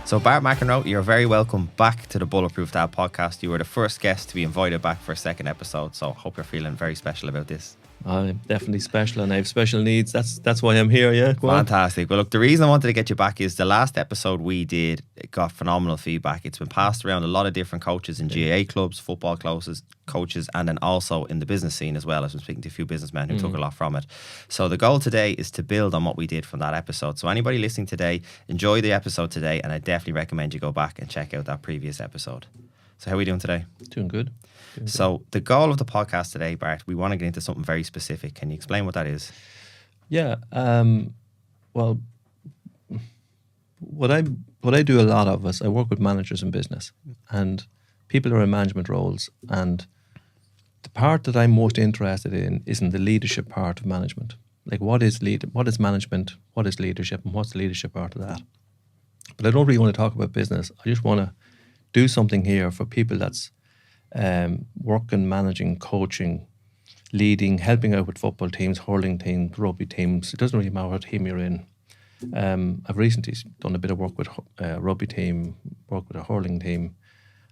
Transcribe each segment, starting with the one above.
So Bart Mc Enroe, you're very welcome back to the Bulletproof Dad podcast. You were the first guest to be invited back for a second episode, so hope you're feeling very special about this. I'm definitely special and I have special needs. That's why I'm here, yeah. Fantastic. Well, look, the reason I wanted to get you back is the last episode we did, it got phenomenal feedback. It's been passed around a lot of different coaches in GAA clubs, football coaches, and then also in the business scene as well. I've been speaking to a few businessmen who took a lot from it. So the goal today is to build on what we did from that episode. So anybody listening today, enjoy the episode today, and I definitely recommend you go back and check out that previous episode. So how are we doing today? Doing good. So the goal of the podcast today, Bart, we want to get into something very specific. Can you explain what that is? Yeah. Well, what I do a lot of is I work with managers in business and people who are in management roles, and the part that I'm most interested in is in the leadership part of management. Like what is management, what is leadership, and what's the leadership part of that? But I don't really want to talk about business. I just want to do something here for people that's working, managing, coaching, leading, helping out with football teams, hurling teams, rugby teams. It doesn't really matter what team you're in. I've recently done a bit of work with a rugby team, worked with a hurling team,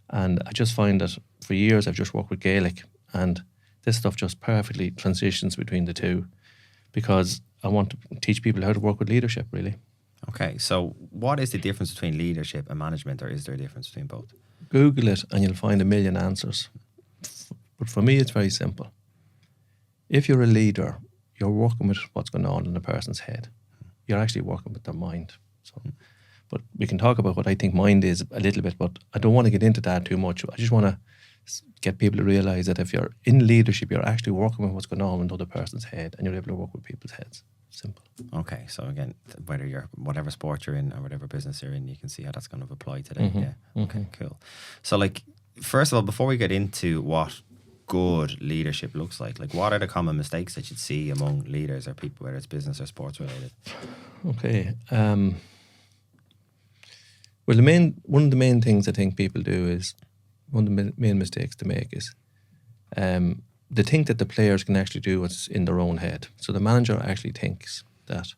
and I just find that for years I've just worked with Gaelic, and this stuff just perfectly transitions between the two because I want to teach people how to work with leadership, really. Okay, so what is the difference between leadership and management, or is there a difference between both? Google it and you'll find a million answers. But for me, it's very simple. If you're a leader, you're working with what's going on in a person's head. You're actually working with their mind. So, but we can talk about what I think mind is a little bit, but I don't want to get into that too much. I just want to get people to realise that if you're in leadership, you're actually working with what's going on in another person's head, and you're able to work with people's heads. Simple. Okay, so again, whether you're whatever sport you're in or whatever business you're in, you can see how that's going to apply today. Yeah. Okay, cool. So, like, first of all, before we get into what good leadership looks like what are the common mistakes that you'd see among leaders or people, whether it's business or sports related? Okay. Well, one of the main things I think people do is, one of the main mistakes to make is they think that the players can actually do what's in their own head. So the manager actually thinks that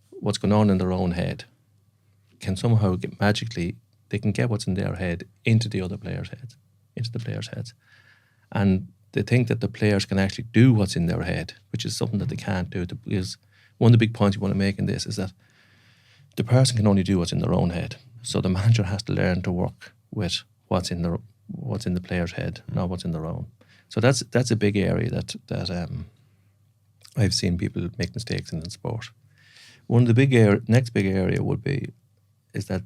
what's going on in their own head can somehow they can get what's in their head into the other players' heads. And they think that the players can actually do what's in their head, which is something that they can't do. Because one of the big points you want to make in this is that the person can only do what's in their own head. So the manager has to learn to work with what's in the player's head, not what's in their own. So that's a big area that I've seen people make mistakes in sport. One of the next big area is that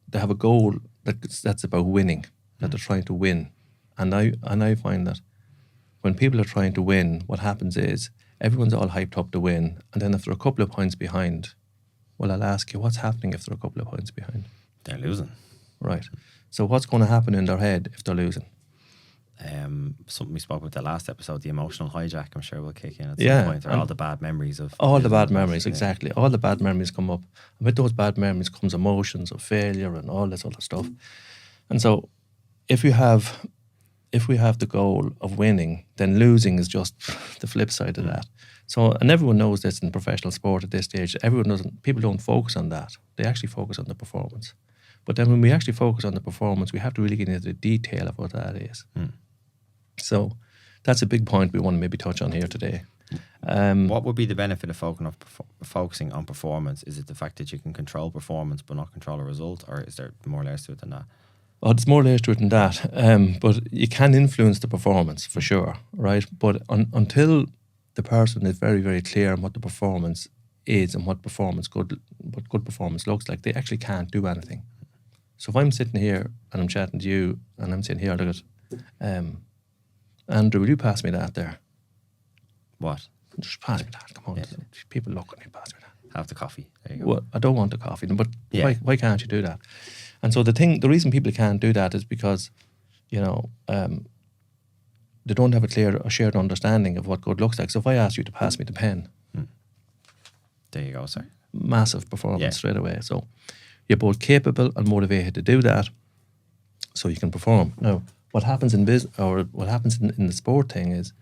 they have a goal that's about winning, that they're trying to win, and I find that when people are trying to win, what happens is everyone's all hyped up to win, and then if they're a couple of points behind, well, I'll ask you, what's happening if they're a couple of points behind? They're losing. Right. So what's going to happen in their head if they're losing? Something we spoke about the last episode, the emotional hijack, I'm sure will kick in at some point, or all the bad memories of... All the bad memories, exactly. All the bad memories come up. And with those bad memories comes emotions of failure and all this other stuff. And so if we have the goal of winning, then losing is just the flip side of that. So, and everyone knows this in professional sport at this stage. People don't focus on that. They actually focus on the performance. But then when we actually focus on the performance, we have to really get into the detail of what that is. So that's a big point we want to maybe touch on here today. What would be the benefit of focusing on performance? Is it the fact that you can control performance but not control a result, or is there more layers to it than that? Oh, there's more layers to it than that. But you can influence the performance for sure, right? But until the person is very, very clear on what the performance is and what good performance looks like, they actually can't do anything. So if I'm sitting here and I'm chatting to you and I'm saying, here, look at Andrew, will you pass me that there? What? Just pass me that. Come on. Yeah. People look at me, pass me that. Have the coffee. There you go. Well, I don't want the coffee, but why can't you do that? And so the reason people can't do that is because, they don't have a clear or shared understanding of what good looks like. So if I ask you to pass me the pen, there you go, sir. Massive performance straight away. So you're both capable and motivated to do that, so you can perform. Now, what happens in what happens in the sport thing is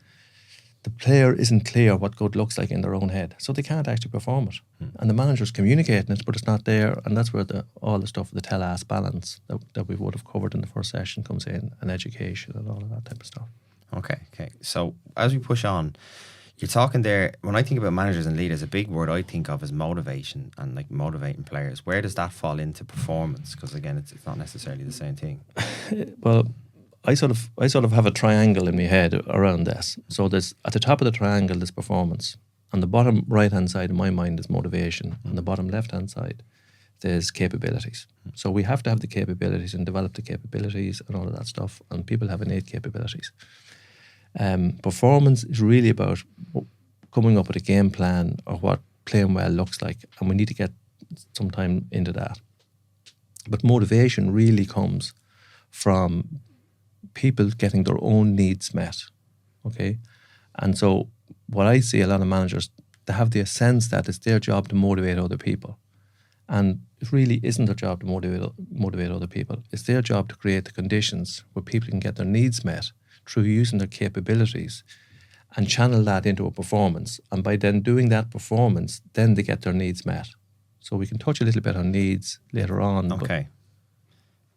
the player isn't clear what good looks like in their own head, so they can't actually perform it. And the manager's communicating it, but it's not there, and that's where all the stuff, the tell-ass balance that we would have covered in the first session comes in, and education and all of that type of stuff. Okay. So as we push on, you're talking there, when I think about managers and leaders, a big word I think of is motivation and like motivating players. Where does that fall into performance? Because again, it's not necessarily the same thing. Well, I sort of have a triangle in my head around this. So there's at the top of the triangle there's performance. On the bottom right hand side in my mind is motivation. On the bottom left hand side there's capabilities. So we have to have the capabilities and develop the capabilities and all of that stuff. And people have innate capabilities. Performance is really about coming up with a game plan or what playing well looks like, and we need to get some time into that. But motivation really comes from people getting their own needs met, okay? And so what I see a lot of managers, they have the sense that it's their job to motivate other people. And it really isn't their job to motivate other people. It's their job to create the conditions where people can get their needs met through using their capabilities and channel that into a performance. And by then doing that performance, then they get their needs met. So we can touch a little bit on needs later on. Okay.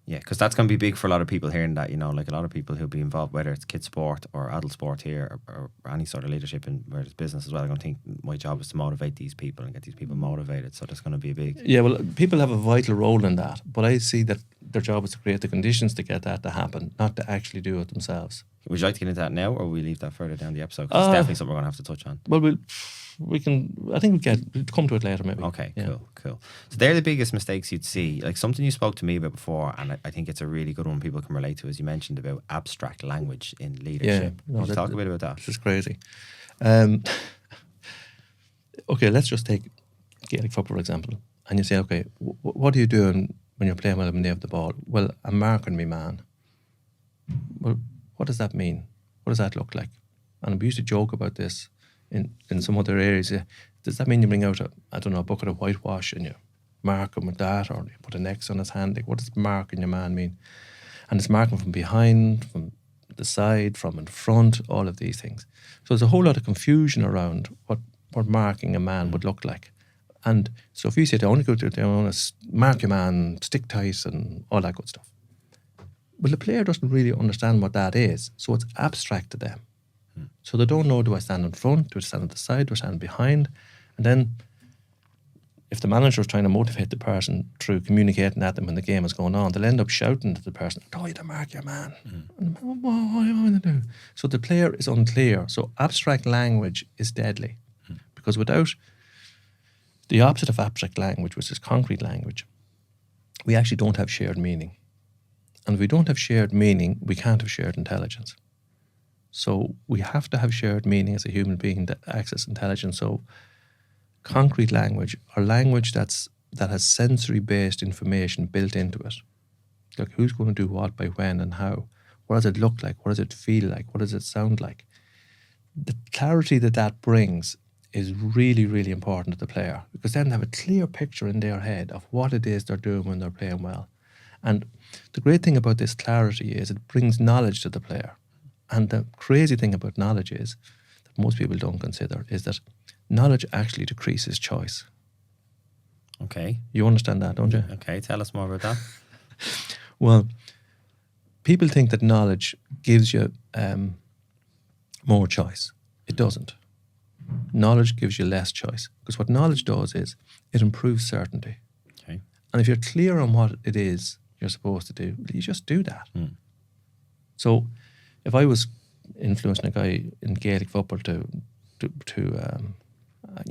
Yeah, because that's going to be big for a lot of people hearing that, you know, like a lot of people who'll be involved, whether it's kids sport or adult sport here or any sort of leadership in where it's business as well. I'm going to think my job is to motivate these people and get these people motivated. So there's going to be a big... Yeah, well, people have a vital role in that. But I see that their job is to create the conditions to get that to happen, not to actually do it themselves. Would you like to get into that now, or will we leave that further down the episode? 'Cause it's definitely something we're going to have to touch on. Well, we can. I think we'll come to it later, maybe. Okay, cool. So they're the biggest mistakes you'd see. Like something you spoke to me about before, and I think it's a really good one people can relate to, as you mentioned about abstract language in leadership. Yeah, Can you talk a bit about that? This is crazy. Okay, let's just take Gaelic football, for example. And you say, okay, what are you doing when you're playing well when they have the ball? Well, I'm marking me man. Well, what does that mean? What does that look like? And we used to joke about this in some other areas. Does that mean you bring out a bucket of whitewash and you mark him with that, or you put an X on his hand? Like, what does marking your man mean? And it's marking from behind, from the side, from in front, all of these things. So there's a whole lot of confusion around what marking a man would look like. And so if you say, I want to mark your man, stick tight and all that good stuff. Well, the player doesn't really understand what that is, so it's abstract to them. So they don't know, do I stand in front, do I stand at the side, do I stand behind? And then if the manager is trying to motivate the person through communicating at them when the game is going on, they'll end up shouting to the person, "Oh, you to mark your man." And what am I going to do? So the player is unclear. So abstract language is deadly because without the opposite of abstract language, which is concrete language, we actually don't have shared meaning. And if we don't have shared meaning, we can't have shared intelligence. So we have to have shared meaning as a human being to access intelligence. So concrete language, or language that has sensory-based information built into it. Like who's going to do what, by when and how. What does it look like? What does it feel like? What does it sound like? The clarity that brings is really, really important to the player, because then they have a clear picture in their head of what it is they're doing when they're playing well. And the great thing about this clarity is it brings knowledge to the player. And the crazy thing about knowledge is, that most people don't consider, is that knowledge actually decreases choice. Okay. You understand that, don't you? Okay, tell us more about that. Well, people think that knowledge gives you more choice. It doesn't. Knowledge gives you less choice. Because what knowledge does is it improves certainty. Okay. And if you're clear on what it is you're supposed to do, you just do that. So if I was influencing a guy in Gaelic football to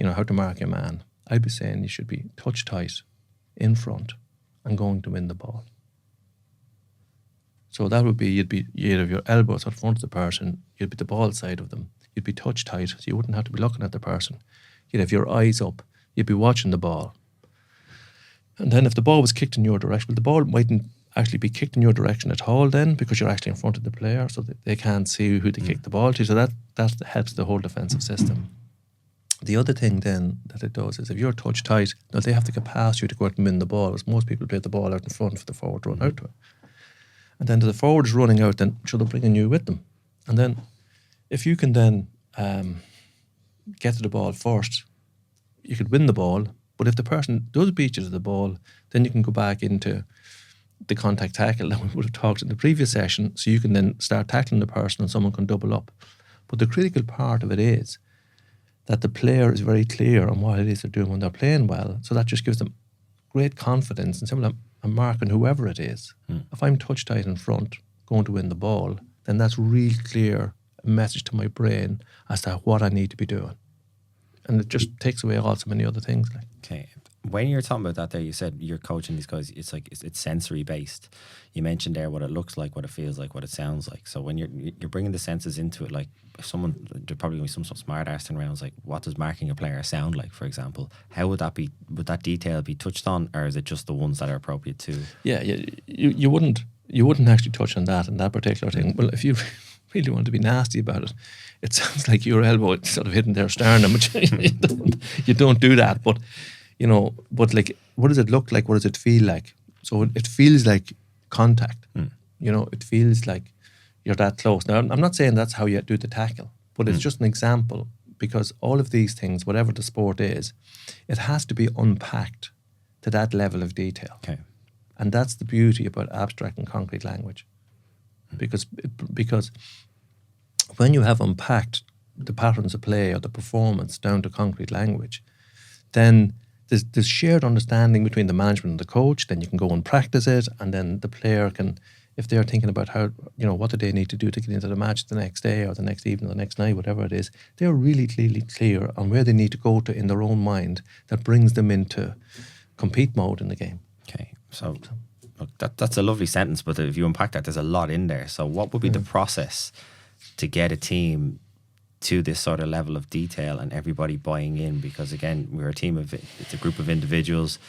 how to mark a man, I'd be saying you should be touch tight in front and going to win the ball. So that would be, you'd have your elbows in front of the person, you'd be the ball side of them, you'd be touch tight, so you wouldn't have to be looking at the person. You'd have your eyes up, you'd be watching the ball. And then if the ball was kicked in your direction, well, the ball mightn't actually be kicked in your direction at all then, because you're actually in front of the player, so that they can't see who to kick the ball to. So that helps the whole defensive system. The other thing then that it does is if you're touch tight, now they have to get past you to go out and win the ball, as most people play the ball out in front for the forward to run out to it. And then the forward is running out, then they're bringing you with them. And then if you can then get to the ball first, you could win the ball. But if the person does beat you to the ball, then you can go back into the contact tackle that we would have talked in the previous session, so you can then start tackling the person and someone can double up. But the critical part of it is that the player is very clear on what it is they're doing when they're playing well. So that just gives them great confidence and simple. I'm marking whoever it is. If I'm touch tight in front, going to win the ball, then that's really clear a message to my brain as to what I need to be doing. And it just takes away all so many other things. Like. Okay. When you're talking about that there, you said you're coaching these guys, it's like it's sensory based. You mentioned there what it looks like, what it feels like, what it sounds like. So when you're bringing the senses into it, like if someone, there's probably going to be some smart ass turn around, like what does marking a player sound like, for example? How would that be, would that detail be touched on, or is it just the ones that are appropriate to? Yeah, you wouldn't actually touch on that and that particular thing. Well, if you really want to be nasty about it, it sounds like your elbow is sort of hitting their sternum, but you don't do that. But you know, but like, what does it look like? What does it feel like? So it feels like contact. You know, it feels like you're that close. Now, I'm not saying that's how you do the tackle, but it's just an example, because all of these things, whatever the sport is, it has to be unpacked to that level of detail. Okay. And that's the beauty about abstract and concrete language. Because when you have unpacked the patterns of play or the performance down to concrete language, then there's shared understanding between the management and the coach. Then you can go and practice it, and then the player can, if they're thinking about how, you know, what do they need to do to get into the match the next day or the next evening or the next night, whatever it is, they're really clearly clear on where they need to go to in their own mind that brings them into compete mode in the game. Okay, so look, that's a lovely sentence, but if you unpack that, there's a lot in there. So what would be the process to get a team to this sort of level of detail and everybody buying in? Because again, we're a team of, it's a group of individuals.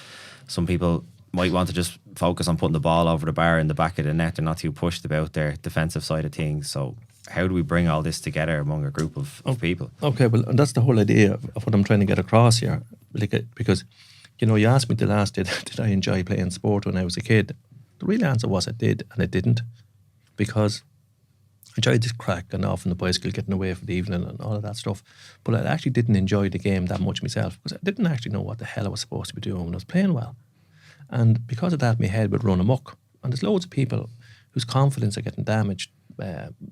Some people might want to just focus on putting the ball over the bar in the back of the net. They're not too pushed about their defensive side of things. So how do we bring all this together among a group of people? Okay, well, and that's the whole idea of what I'm trying to get across here. Like, because, you know, you asked me the last day, did I enjoy playing sport when I was a kid? The real answer was I did, and I didn't, because I enjoyed this crack and off on the bicycle, getting away for the evening and all of that stuff. But I actually didn't enjoy the game that much myself, because I didn't actually know what the hell I was supposed to be doing when I was playing well. And because of that, my head would run amok. And there's loads of people whose confidence are getting damaged,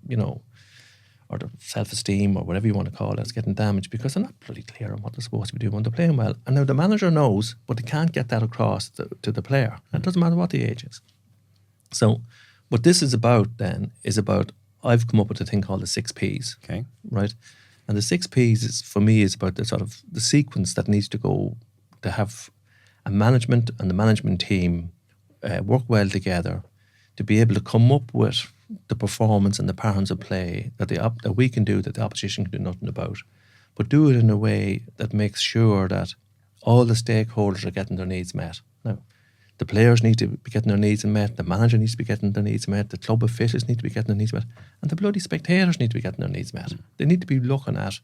you know, or their self-esteem or whatever you want to call it, is getting damaged because they're not bloody clear on what they're supposed to be doing when they're playing well. And now the manager knows, but they can't get that across to the player. And it doesn't matter what the age is. So what this is about then is about, I've come up with a thing called the 6 Ps. Okay. Right? And the 6 Ps is, for me, is about the sort of the sequence that needs to go to have a management and the management team work well together to be able to come up with the performance and the patterns of play that we can do that the opposition can do nothing about, but do it in a way that makes sure that all the stakeholders are getting their needs met. Now, the players need to be getting their needs met, the manager needs to be getting their needs met, the club officials need to be getting their needs met, and the bloody spectators need to be getting their needs met. They need to be looking at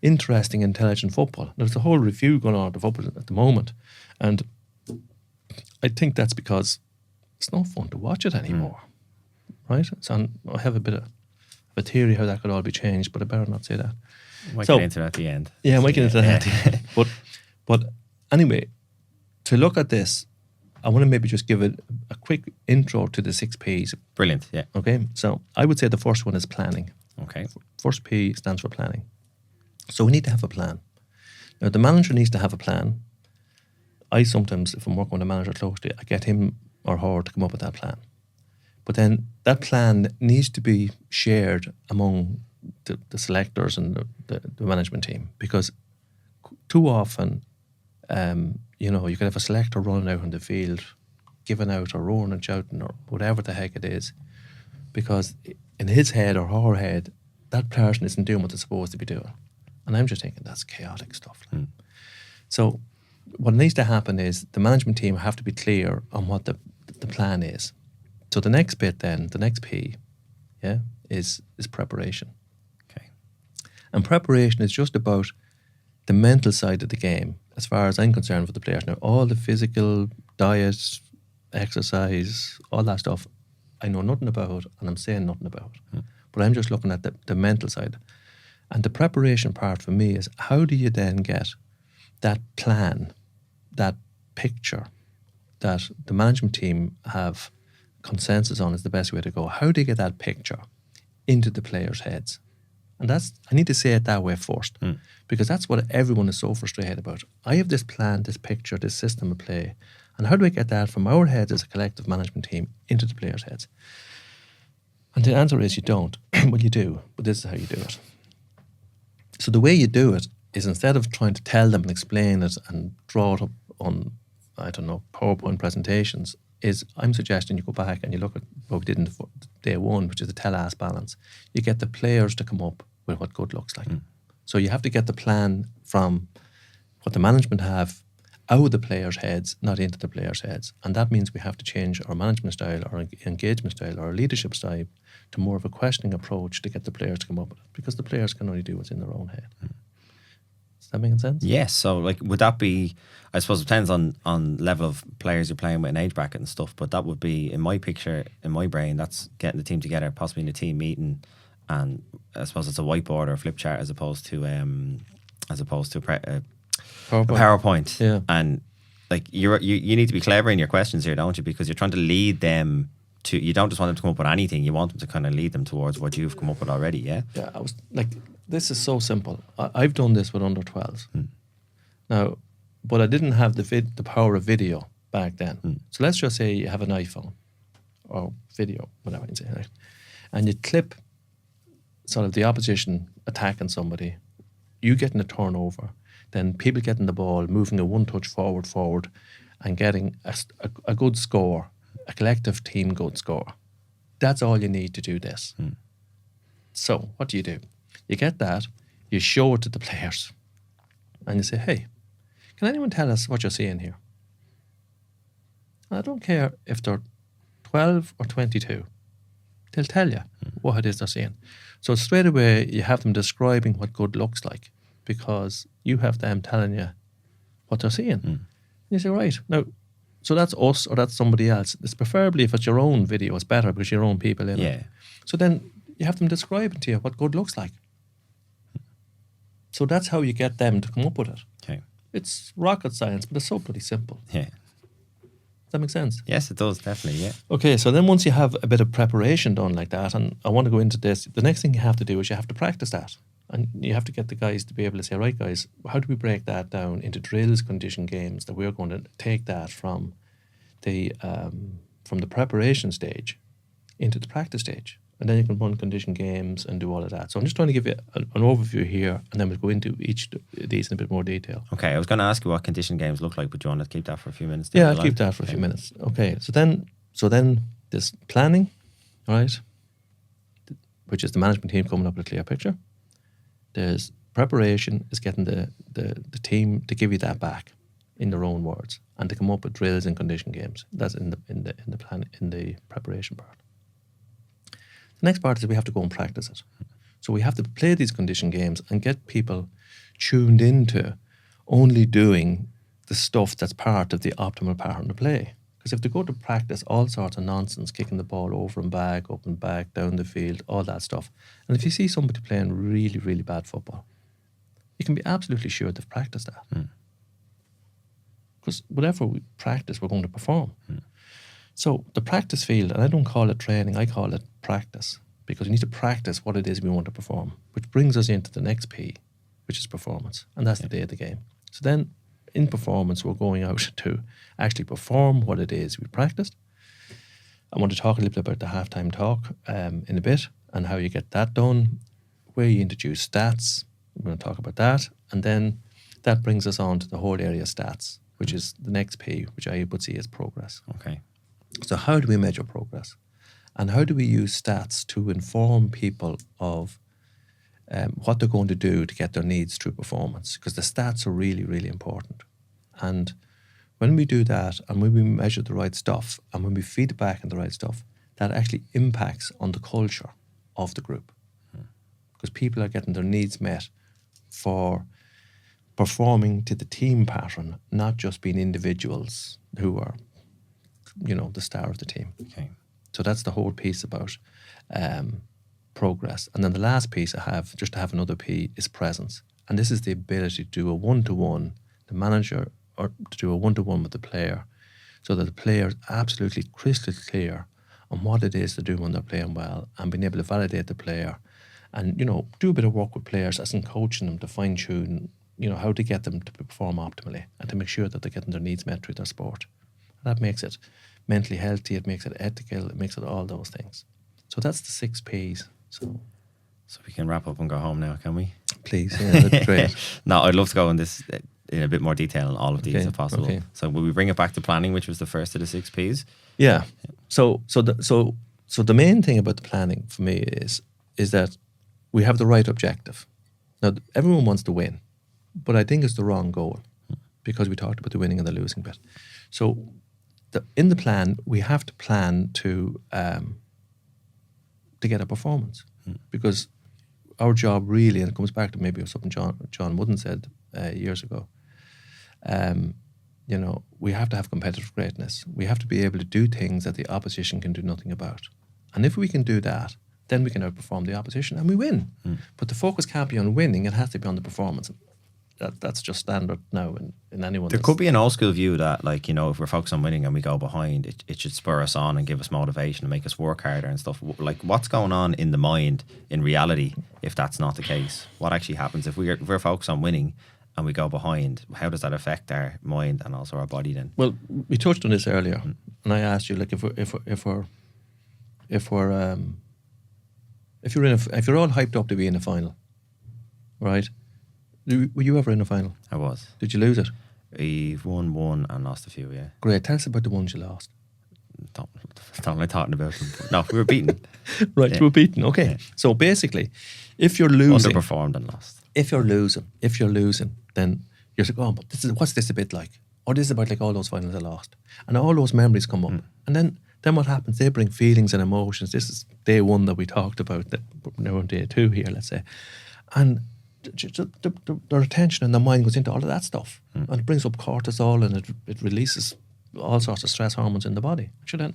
interesting, intelligent football. There's a whole review going on at the football at the moment, and I think that's because it's no fun to watch it anymore. Right? So I have a bit of a theory how that could all be changed, but I better not say that. Might get into that at the end. Yeah, I might get into that at the end. But anyway, to look at this, I want to maybe just give it a quick intro to the 6 Ps. Brilliant, yeah. Okay, so I would say the first one is planning. Okay. First P stands for planning. So we need to have a plan. Now, the manager needs to have a plan. I sometimes, if I'm working with a manager closely, I get him or her to come up with that plan. But then that plan needs to be shared among the selectors and the management team, because too often, you know, you could have a selector running out on the field, giving out or roaring and shouting or whatever the heck it is, because in his head or her head, that person isn't doing what they're supposed to be doing. And I'm just thinking that's chaotic stuff. So what needs to happen is the management team have to be clear on what the plan is. So the next bit then, the next P, is preparation. Okay. And preparation is just about the mental side of the game, as far as I'm concerned, for the players. Now, all the physical, diet, exercise, all that stuff, I know nothing about and I'm saying nothing about. But I'm just looking at the mental side. And the preparation part for me is, how do you then get that plan, that picture that the management team have consensus on is the best way to go? How do you get that picture into the players' heads? And I need to say it that way first, because that's what everyone is so frustrated about. I have this plan, this picture, this system of play, and how do I get that from our heads as a collective management team into the players' heads? And the answer is you don't. Well, you do, but this is how you do it. So the way you do it is, instead of trying to tell them and explain it and draw it up on, I don't know, PowerPoint presentations, is I'm suggesting you go back and you look at what we did in day one, which is the tell-ask balance. You get the players to come up with what good looks like. So you have to get the plan from what the management have out of the players' heads, not into the players' heads. And that means we have to change our management style, our engagement style, our leadership style to more of a questioning approach to get the players to come up with it, because the players can only do what's in their own head. Does that make sense? Yes. So, like, would that be, I suppose it depends on level of players you're playing with, an age bracket and stuff, but that would be, in my picture, in my brain, that's getting the team together, possibly in a team meeting, and I suppose it's a whiteboard or a flip chart as opposed to a PowerPoint. Yeah. And like you need to be clever in your questions here, don't you? Because you're trying to lead them to, you don't just want them to come up with anything, you want them to kind of lead them towards what you've come up with already, yeah? Yeah, I was like, this is so simple. I've done this with under 12s. Now, but I didn't have the power of video back then. So let's just say you have an iPhone or video, whatever you say, right? And you clip sort of the opposition attacking somebody, you getting a turnover, then people getting the ball, moving a one touch forward, and getting a good score, a collective team good score. That's all you need to do this. So what do? You get that, you show it to the players, and you say, hey, can anyone tell us what you're seeing here? I don't care if they're 12 or 22. They'll tell you what it is they're seeing. So straight away, you have them describing what good looks like, because you have them telling you what they're seeing. And you say, right, now, so that's us or that's somebody else. It's preferably, if it's your own video, it's better because your own people in it. So then you have them describing to you what good looks like. So that's how you get them to come up with it. Okay. It's rocket science, but it's so pretty simple. Yeah. Does that make sense? Yes, it does, definitely, yeah. Okay, so then once you have a bit of preparation done like that, and I want to go into this, the next thing you have to do is you have to practice that. And you have to get the guys to be able to say, right, guys, how do we break that down into drills, condition games, that we're going to take that from the preparation stage into the practice stage. And then you can run condition games and do all of that. So I'm just trying to give you an overview here, and then we'll go into each of these in a bit more detail. Okay, I was going to ask you what condition games look like, but do you want to keep that for a few minutes? Yeah, I'll keep that for a few minutes. Okay, so then there's planning, right, which is the management team coming up with a clear picture. There's preparation, is getting the team to give you that back in their own words, and to come up with drills and condition games. That's in the plan, in the preparation part. The next part is we have to go and practice it. So we have to play these condition games and get people tuned into only doing the stuff that's part of the optimal pattern to play. Because if they go to practice all sorts of nonsense, kicking the ball over and back, up and back, down the field, all that stuff, and if you see somebody playing really, really bad football, you can be absolutely sure they've practiced that. Because whatever we practice, we're going to perform. So the practice field, and I don't call it training, I call it practice, because we need to practice what it is we want to perform, which brings us into the next P, which is performance, and that's the day of the game. So then in performance, we're going out to actually perform what it is we practiced. I want to talk a little bit about the halftime talk in a bit, and how you get that done, where you introduce stats. We're going to talk about that, and then that brings us on to the whole area of stats, which is the next P, which I would see as progress. Okay. So how do we measure progress? And how do we use stats to inform people of what they're going to do to get their needs through performance? Because the stats are really, really important. And when we do that, and when we measure the right stuff, and when we feed back on the right stuff, that actually impacts on the culture of the group. Because people are getting their needs met for performing to the team pattern, not just being individuals who are, the star of the team. Okay. So that's the whole piece about progress. And then the last piece I have, just to have another P, is presence. And this is the ability to do a one-to-one, the manager, or to do a one-to-one with the player, so that the player is absolutely crystal clear on what it is to do when they're playing well, and being able to validate the player, and do a bit of work with players as in coaching them to fine-tune how to get them to perform optimally and to make sure that they're getting their needs met through their sport. That makes it mentally healthy, it makes it ethical, it makes it all those things. So that's the 6 Ps. So we can wrap up and go home now, can we? Please, yeah, that'd be great. No, I'd love to go in this in a bit more detail on all of these if possible. Okay. So will we bring it back to planning, which was the first of the 6 Ps? Yeah. So the main thing about the planning for me is that we have the right objective. Now, everyone wants to win, but I think it's the wrong goal, because we talked about the winning and the losing bit. So in the plan, we have to plan to get a performance, because our job really, and it comes back to maybe something John Wooden said years ago, we have to have competitive greatness. We have to be able to do things that the opposition can do nothing about. And if we can do that, then we can outperform the opposition and we win. But the focus can't be on winning, it has to be on the performance. That's just standard now in anyone. There could be an old school view that, if we're focused on winning and we go behind, it should spur us on and give us motivation and make us work harder and stuff. Like, what's going on in the mind in reality if that's not the case? What actually happens if we're focused on winning and we go behind? How does that affect our mind and also our body then? Well, we touched on this earlier, and I asked you, like, if you're all hyped up to be in the final, right? Were you ever in a final? I was. Did you lose it? We've won one and lost a few, yeah. Great. Tell us about the ones you lost. Don't like talking about them. No, we were beaten. Right, yeah. You were beaten. Okay. Yeah. So basically, if you're losing... Underperformed and lost. If you're losing, then you're like, oh, but what's this a bit like? Or this is about like all those finals I lost. And all those memories come up. And then what happens? They bring feelings and emotions. This is day 1 that we talked about, that we're on day 2 here, let's say. And their attention and their mind goes into all of that stuff, and it brings up cortisol, and it releases all sorts of stress hormones in the body. Sure,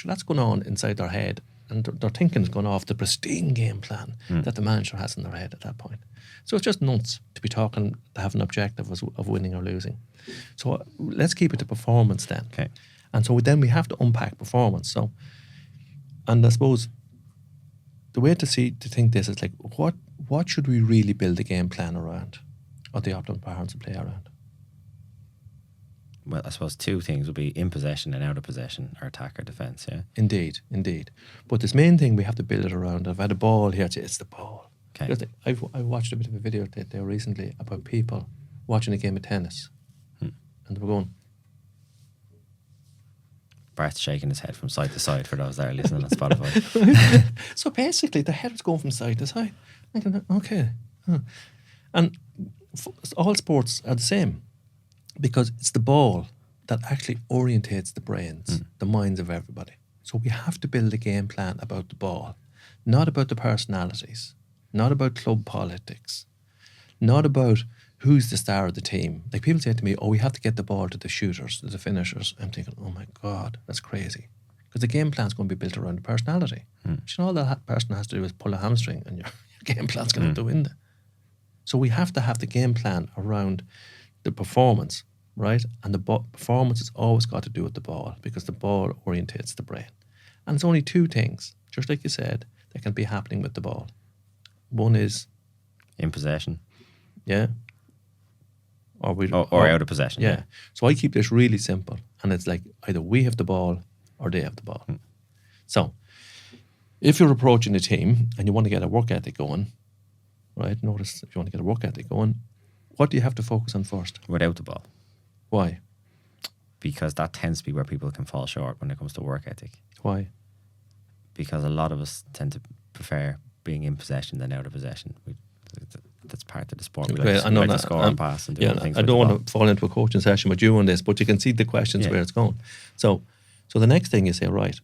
that's going on inside their head, and their thinking is going off the pristine game plan that the manager has in their head at that point. So it's just nuts to be talking, to have an objective of winning or losing. So let's keep it to performance then. Okay. And so then we have to unpack performance. So, and I suppose the way to think this is like, what should we really build a game plan around, or the optimum patterns to play around? Well, I suppose 2 things would be in possession and out of possession, or attack or defence, yeah? Indeed. But this main thing we have to build it around. I've had a ball here, it's the ball. Okay. I watched a bit of a video there recently about people watching a game of tennis, and they were going... Bart's shaking his head from side to side for those that are listening on Spotify. So basically, the head was going from side to side. Okay. And all sports are the same, because it's the ball that actually orientates the brains, the minds of everybody. So we have to build a game plan about the ball, not about the personalities, not about club politics, not about who's the star of the team. Like, people say to me, we have to get the ball to the shooters, to the finishers. I'm thinking, oh my God, that's crazy. Because the game plan's going to be built around the personality. All that person has to do is pull a hamstring, and your game plan's going to have to win that. So we have to have the game plan around the performance, right? And the performance has always got to do with the ball, because the ball orientates the brain. And it's only 2 things, just like you said, that can be happening with the ball. One is... in possession. Yeah. Or out of possession. Yeah. So I keep this really simple, and it's like either we have the ball or they have the ball. So if you're approaching a team and you want to get a work ethic going, right? Notice, if you want to get a work ethic going, what do you have to focus on first? Without the ball. Why? Because that tends to be where people can fall short when it comes to work ethic. Why? Because a lot of us tend to prefer being in possession than out of possession. That's part of the sport. We like to score and pass and do things. I don't want to fall into a coaching session with you on this, but you can see the questions where it's going. So the next thing you say, right,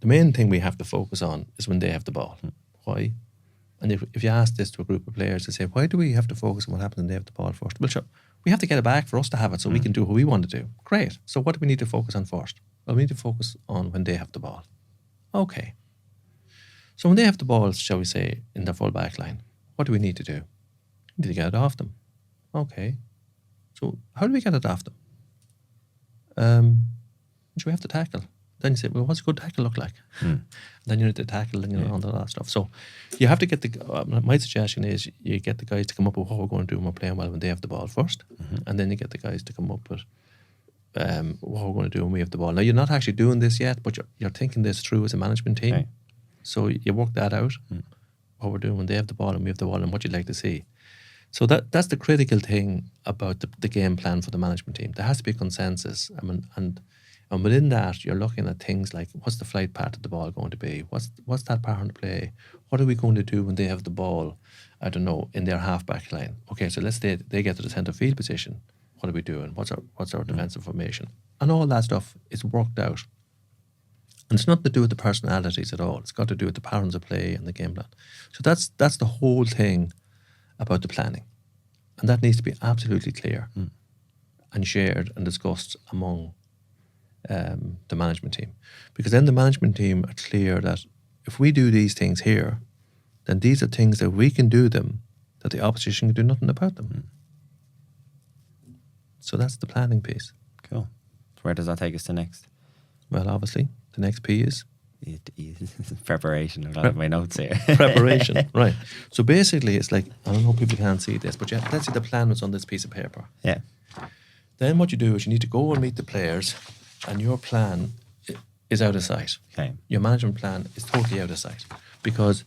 the main thing we have to focus on is when they have the ball. Why? And if you ask this to a group of players, they say, why do we have to focus on what happens when they have the ball first? Well, sure, we have to get it back for us to have it so we can do what we want to do. Great. So what do we need to focus on first? Well, we need to focus on when they have the ball. Okay. So when they have the ball, shall we say, in their full back line, what do we need to do? We need to get it off them. Okay. So how do we get it off them? We have to tackle. Then you say, well, what's a good tackle look like? Then you need to tackle and all that stuff. So you have to get my suggestion is you get the guys to come up with what we're going to do when we're playing well when they have the ball first. And then you get the guys to come up with what we're going to do when we have the ball. Now, you're not actually doing this yet, but you're thinking this through as a management team. Okay. So you work that out, what we're doing when they have the ball and we have the ball and what you'd like to see. So that's the critical thing about the game plan for the management team. There has to be consensus. And within that, you're looking at things like, what's the flight path of the ball going to be? What's that pattern to play? What are we going to do when they have the ball, I don't know, in their half-back line? Okay, so let's say they get to the centre field position. What are we doing? What's our defensive formation? And all that stuff is worked out. And it's nothing to do with the personalities at all. It's got to do with the patterns of play and the game plan. So that's the whole thing about the planning. And that needs to be absolutely clear and shared and discussed among the management team. Because then the management team are clear that if we do these things here, then these are things that we can do them, that the opposition can do nothing about them. So that's the planning piece. Cool. So where does that take us to next? Well, obviously, the next P is preparation. I've got my notes here. Preparation, right. So basically, it's like, I don't know, people can't see this, but let's see the plan was on this piece of paper. Yeah. Then what you do is you need to go and meet the players, and your plan is out of sight. Okay. Your management plan is totally out of sight. Because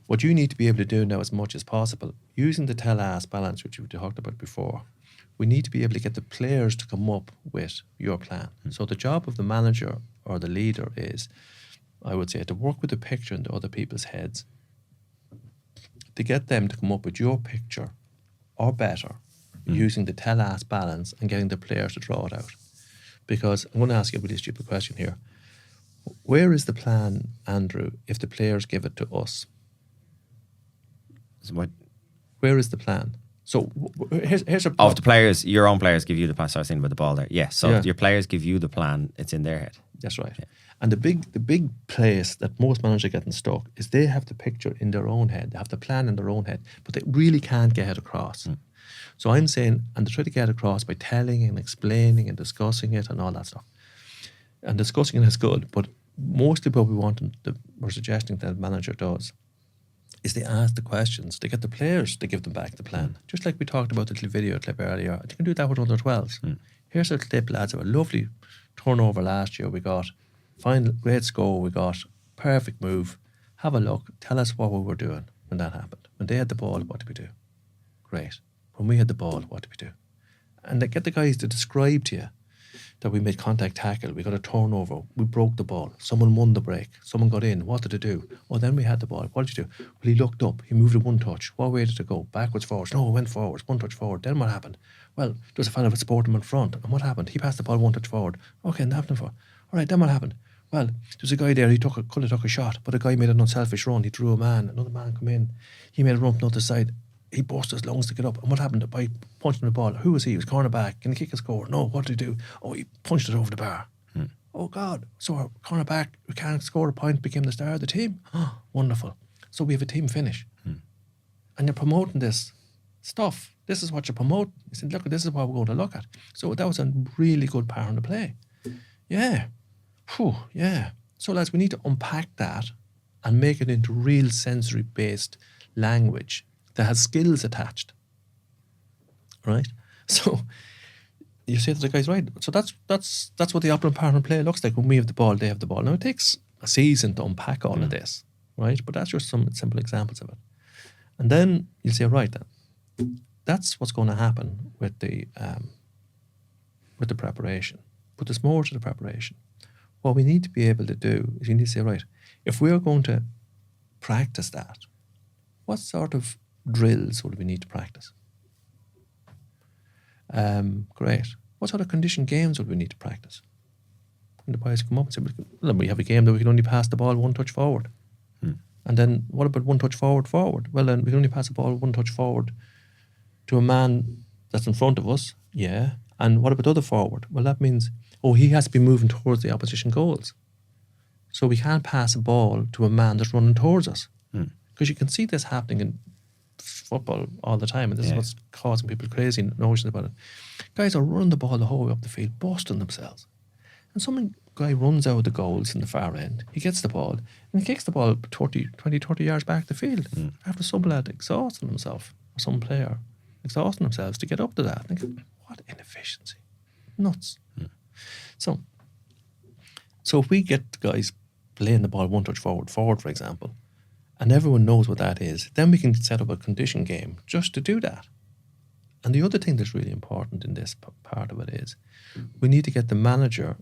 what you need to be able to do now as much as possible, using the tell-ask balance, which we talked about before, we need to be able to get the players to come up with your plan. So the job of the manager or the leader is, I would say, to work with the picture in the other people's heads, to get them to come up with your picture or better, using the tell-ask balance and getting the players to draw it out. Because I'm going to ask you a really stupid question here. Where is the plan, Andrew, if the players give it to us? So what? Where is the plan? So here's a... Of the players, your own players give you the plan. So I was thinking about the ball there. Yeah, so your players give you the plan. It's in their head. That's right. Yeah. And the big place that most managers are getting stuck is they have the picture in their own head. They have the plan in their own head, but they really can't get it across. So I'm saying, and they try to get it across by telling and explaining and discussing it and all that stuff. And discussing it is good, but mostly what we're suggesting that the manager does is they ask the questions. They get the players to give them back the plan. Just like we talked about the little video clip earlier. You can do that with under 12s. Here's a clip, lads, of a lovely turnover last year. We got great score. We got perfect move. Have a look. Tell us what we were doing when that happened. When they had the ball, what did we do? Great. When we had the ball, what did we do? And they get the guys to describe to you that we made contact tackle, we got a turnover, we broke the ball, someone won the break, someone got in, what did it do? Oh, then we had the ball, what did you do? Well, he looked up, he moved it one touch, what way did it go? Backwards, forwards? No, it went forwards, one touch forward, then what happened? Well, there was a fellow that supported him in front, and what happened? He passed the ball one touch forward. Okay, and that happened for. All right, then what happened? Well, there's a guy there, he could have took a shot, but a guy made an unselfish run, he drew a man, another man come in, he made a run from the other side, he burst his lungs to get up. And what happened? By punching the ball, who was he? He was cornerback. Can he kick a score? No, what did he do? Oh, he punched it over the bar. Oh, God. So our cornerback, who can't score a point, became the star of the team. Oh, wonderful. So we have a team finish. And you're promoting this stuff. This is what you're promoting. You said, look, this is what we're going to look at. So that was a really good pattern to play. Yeah. Whew, yeah. So, lads, we need to unpack that and make it into real sensory-based language that has skills attached, right? So you say to the guys, right? So that's what the optimum pattern play looks like. When we have the ball, they have the ball. Now it takes a season to unpack all of this, right? But that's just some simple examples of it. And then you'll say, right, then that's what's going to happen with the preparation. But there's more to the preparation. What we need to be able to do is you need to say, right, if we're going to practice that, what sort of drills would we need to practice? Great. What sort of conditioned games would we need to practice? And the boys come up and say, well, we have a game that we can only pass the ball one touch forward. And then what about one touch forward? Well, then we can only pass the ball one touch forward to a man that's in front of us. Yeah. And what about the other forward? Well, that means, he has to be moving towards the opposition goals. So we can't pass a ball to a man that's running towards us. Because you can see this happening in football all the time, and this is what's causing people crazy notions about it. Guys are running the ball the whole way up the field, busting themselves. And some guy runs out of the goals in the far end. He gets the ball and he kicks the ball 20, 30 yards back the field after some lad exhausting himself, or some player exhausting themselves to get up to that. And think, what inefficiency. Nuts. So if we get the guys playing the ball one touch forward, for example, and everyone knows what that is, then we can set up a condition game just to do that. And the other thing that's really important in this part of it is we need to get the manager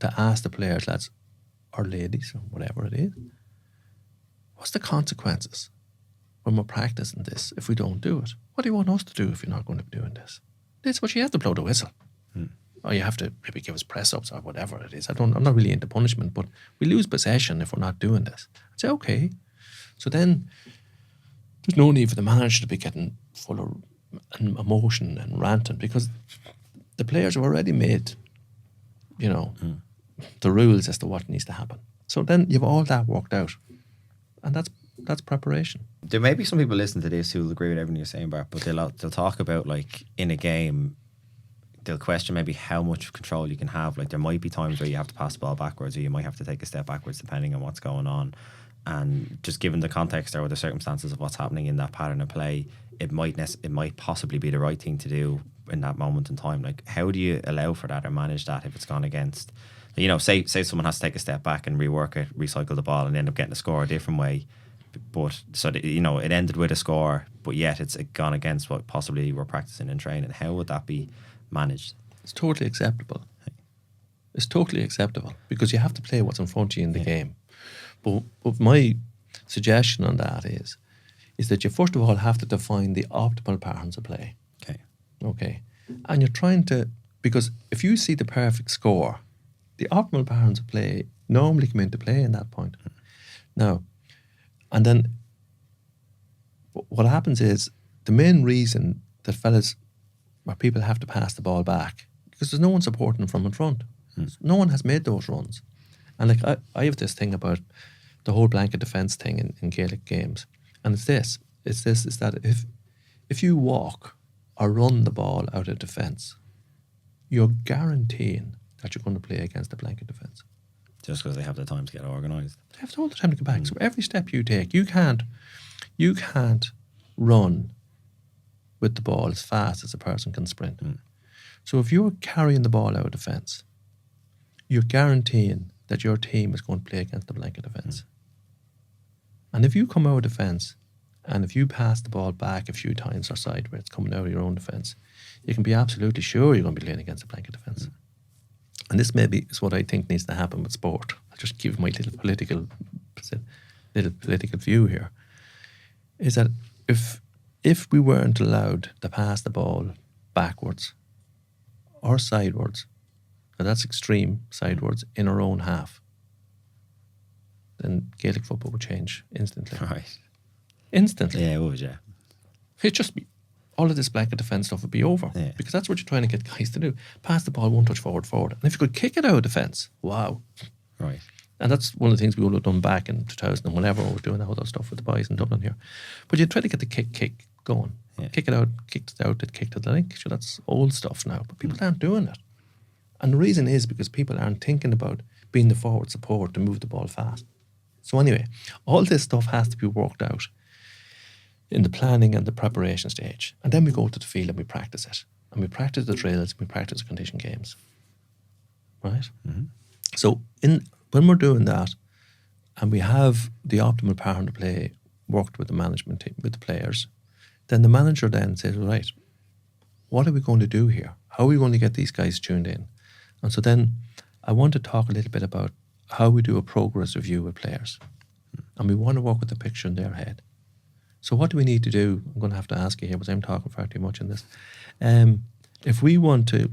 to ask the players, lads or ladies or whatever it is, what's the consequences when we're practicing this if we don't do it? What do you want us to do if you're not going to be doing this? This is what you have to blow the whistle. Or you have to maybe give us press-ups or whatever it is. I'm not really into punishment, but we lose possession if we're not doing this. I'd say, okay. So then there's no need for the manager to be getting full of emotion and ranting, because the players have already made, the rules as to what needs to happen. So then you've all that worked out. And that's preparation. There may be some people listening to this who'll agree with everything you're saying, Bart, but they'll talk about, like, in a game, they'll question maybe how much control you can have. Like, there might be times where you have to pass the ball backwards, or you might have to take a step backwards depending on what's going on. And just given the context or the circumstances of what's happening in that pattern of play, it might possibly be the right thing to do in that moment in time. Like, how do you allow for that or manage that if it's gone against, say someone has to take a step back and rework it, recycle the ball, and end up getting a score a different way, but so that, it ended with a score, but yet it's gone against what possibly we're practicing in training. How would that be managed? It's totally acceptable. It's totally acceptable, because you have to play what's in front of you in the game. But my suggestion on that is that you first of all have to define the optimal patterns of play. Okay. And you're trying to, because if you see the perfect score, the optimal patterns of play normally come into play in that point. Now, and then what happens is the main reason that people have to pass the ball back, because there's no one supporting them from in front. No one has made those runs. And like I have this thing about the whole blanket defence thing in Gaelic games. And it's that if you walk or run the ball out of defence, you're guaranteeing that you're going to play against the blanket defence. Just because they have the time to get organised. They have all the time to get back. So every step you take, you can't run with the ball as fast as a person can sprint. So if you're carrying the ball out of defence, you're guaranteeing that your team is going to play against the blanket defence. And if you come out of defence, and if you pass the ball back a few times or sideways coming out of your own defence, you can be absolutely sure you're going to be playing against a blanket defence. And this maybe is what I think needs to happen with sport. I'll just give my little political view here. Is that if we weren't allowed to pass the ball backwards or sidewards, and that's extreme sidewards, in our own half, then Gaelic football would change instantly. Right. Instantly. Yeah, it would, yeah. It'd just be, all of this blanket defence stuff would be over. Yeah. Because that's what you're trying to get guys to do. Pass the ball one touch forward. And if you could kick it out of defence, wow. Right. And that's one of the things we would have done back in 2000 and whenever we were doing all that stuff with the boys in Dublin here. But you try to get the kick going. Yeah. Kick it out, kick to the link. Sure, that's old stuff now. But people aren't doing it. And the reason is because people aren't thinking about being the forward support to move the ball fast. So anyway, all this stuff has to be worked out in the planning and the preparation stage. And then we go to the field and we practice it. And we practice the drills, and we practice the condition games. Right? Mm-hmm. So when we're doing that, and we have the optimal pattern to play worked with the management team, with the players, then the manager then says, right, what are we going to do here? How are we going to get these guys tuned in? And so then I want to talk a little bit about how we do a progress review with players. And we want to work with the picture in their head. So what do we need to do? I'm going to have to ask you here because I'm talking far too much in this. If we want to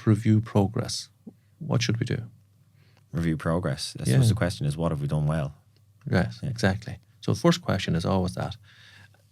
review progress, what should we do? Review progress. I suppose the question is, what have we done well? Yes, exactly. So the first question is always that.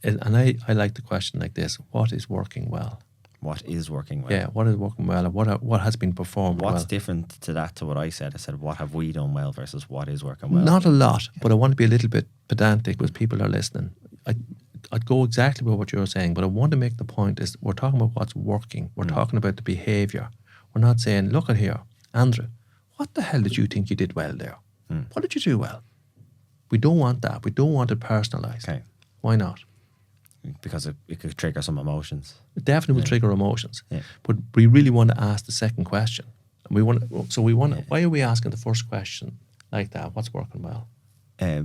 And I like the question like this: what is working well? What is working well? Yeah, what is working well, and what has been performed What's well. different to that to what I said? I said, what have we done well versus what is working well? Not a lot, but I want to be a little bit pedantic because people are listening. I'd go exactly with what you're saying, but I want to make the point is we're talking about what's working. We're talking about the behaviour. We're not saying, look at here, Andrew, what the hell did you think you did well there? What did you do well? We don't want that. We don't want it personalised. Okay. Why not? Because it could trigger some emotions. It definitely will trigger emotions. Yeah. But we really want to ask the second question. And why are we asking the first question like that? What's working well?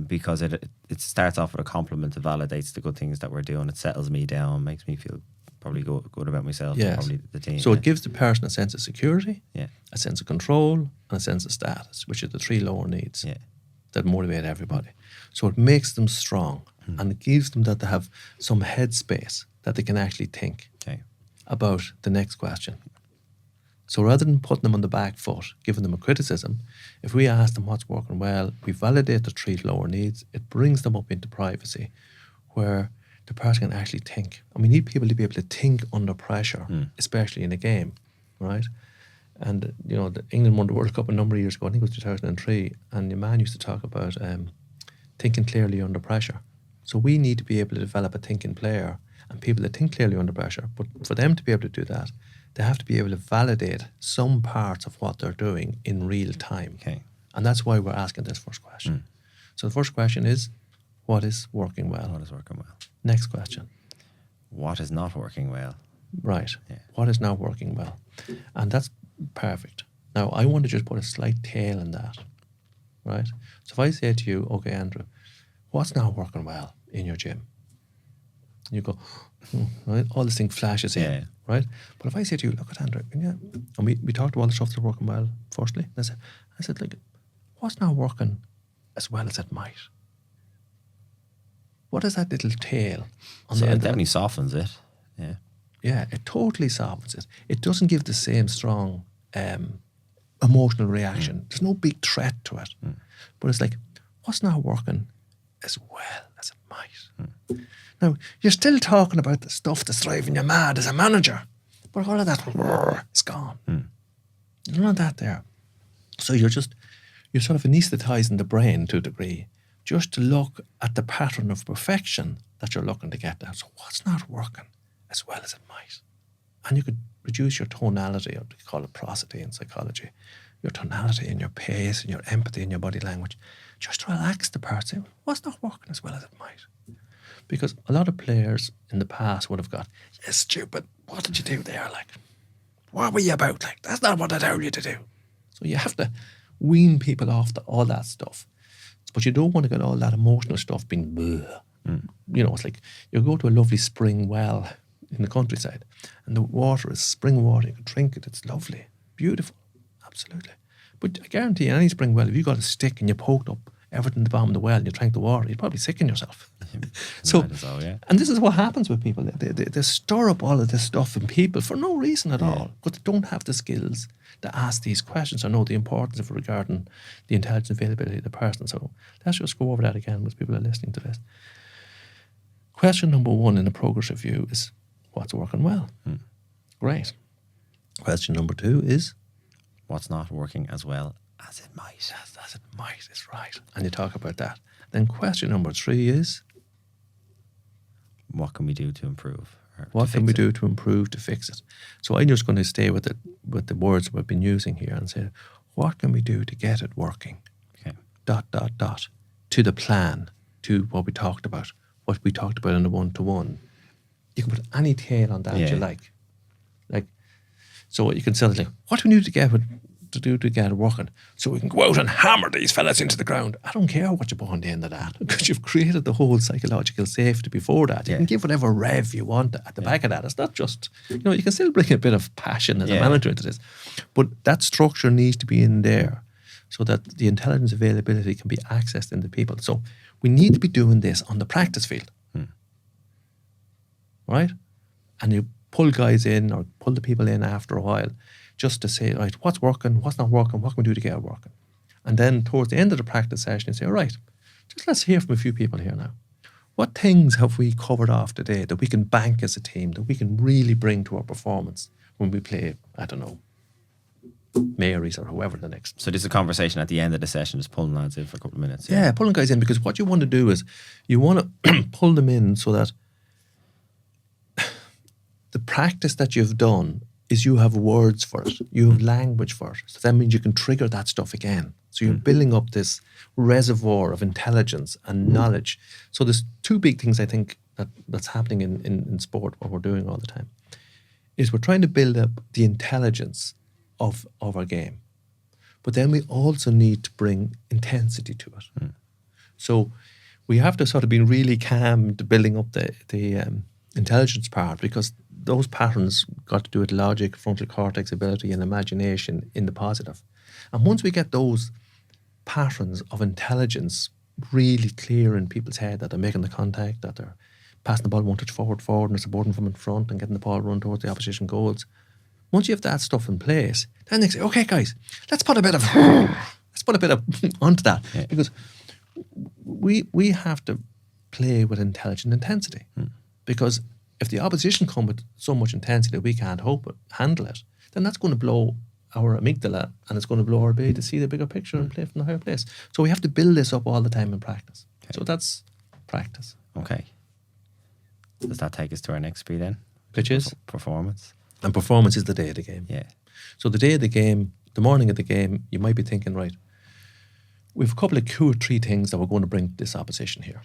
Because it starts off with a compliment. It validates the good things that we're doing. It settles me down, makes me feel probably good about myself and probably the team. So it gives the person a sense of security, a sense of control, and a sense of status, which are the three lower needs that motivate everybody. So it makes them strong and it gives them that they have some headspace that they can actually think about the next question. So rather than putting them on the back foot, giving them a criticism, if we ask them what's working well, we validate the three lower needs, it brings them up into privacy where the person can actually think. And we need people to be able to think under pressure, especially in a game, right? And, the England won the World Cup a number of years ago, I think it was 2003, and your man used to talk about thinking clearly under pressure. So we need to be able to develop a thinking player and people that think clearly under pressure. But for them to be able to do that, they have to be able to validate some parts of what they're doing in real time. Okay. And that's why we're asking this first question. So the first question is, what is working well? What is working well? Next question. What is not working well? Right. Yeah. What is not working well? And that's perfect. Now, I want to just put a slight tail in that, right? So if I say to you, okay, Andrew, what's not working well in your gym? And you go, right? All this thing flashes in, right? But if I say to you, look at Andrew, and we talked about all the stuff that's working well, firstly. And I said, like, what's not working as well as it might? What is that little tail on the It end? definitely softens it. Yeah. Yeah, it totally softens it. It doesn't give the same strong emotional reaction. There's no big threat to it. But it's like, what's not working as well as it might? Now, you're still talking about the stuff that's driving you mad as a manager, but all of that is gone. None of that there. So you're sort of anaesthetising the brain to a degree just to look at the pattern of perfection that you're looking to get at. So what's not working as well as it might? And you could reduce your tonality, or we call it prosody in psychology, your tonality and your pace and your empathy and your body language, just to relax the part, say, what's not working as well as it might? Because a lot of players in the past would have got, yeah, stupid, what did you do there? Like, what were you about? Like, that's not what I told you to do. So you have to wean people off all that stuff. But you don't want to get all that emotional stuff being bleh. It's like you go to a lovely spring well in the countryside and the water is spring water, you can drink it, it's lovely, beautiful, absolutely. But I guarantee you, any spring well, if you got a stick and you poked up everything in the bottom of the well and you drank the water, you'd probably sicken yourself. And this is what happens with people. They stir up all of this stuff in people for no reason at all, but they don't have the skills to ask these questions or know the importance of regarding the intelligence availability of the person. So let's just go over that again with people who are listening to this. Question number 1 in the progress review is, what's working well? Great. Question number 2 is, what's not working as well as it might? As it might is right. And you talk about that. Then question number 3 is, what can we do to improve? What can we do to improve, to fix it? So I'm just going to stay with the words we've been using here and say, what can we do to get it working? Okay. ... To the plan, to what we talked about in the one-to-one. You can put any tail on that you like. So you can say, like, what do we need to get it working so we can go out and hammer these fellas into the ground? I don't care what you put on the end of that, because you've created the whole psychological safety before that. You can give whatever rev you want at the back of that. It's not just, you can still bring a bit of passion as a manager into this, but that structure needs to be in there so that the intelligence availability can be accessed into people. So we need to be doing this on the practice field. Right? And you pull guys in or pull the people in after a while just to say, right, what's working, what's not working, what can we do to get it working? And then towards the end of the practice session, you say, all right, just let's hear from a few people here now. what things have we covered off today that we can bank as a team, that we can really bring to our performance when we play, I don't know, Mary's or whoever the next. So this is a conversation at the end of the session, just pulling lads in for a couple of minutes. Yeah, pulling guys in, because what you want to do is you want to pull them in so that the practice that you've done is you have words for it, you have language for it. So that means you can trigger that stuff again. So you're building up this reservoir of intelligence and knowledge. So there's two big things I think that's happening in sport, what we're doing all the time, is we're trying to build up the intelligence of our game. But then we also need to bring intensity to it. So we have to sort of be really calm to building up the intelligence part, because those patterns got to do with logic, frontal cortex ability and imagination in the positive. And once we get those patterns of intelligence really clear in people's head, that they're making the contact, that they're passing the ball one touch forward, and they're supporting from in front and getting the ball run towards the opposition goals. Once you have that stuff in place, then they say, okay guys, let's put a bit of onto that. Yeah. Because we have to play with intelligent intensity. Because if the opposition come with so much intensity that we can't handle it, then that's going to blow our amygdala, and it's going to blow our ability to see the bigger picture and play from the higher place. So we have to build this up all the time in practice. Okay. So that's practice. Okay. Does that take us to our next speed then? Which is? Performance. And performance is the day of the game. Yeah. So the day of the game, the morning of the game, you might be thinking, right, we've a couple of 2 or 3 things that we're going to bring to this opposition here.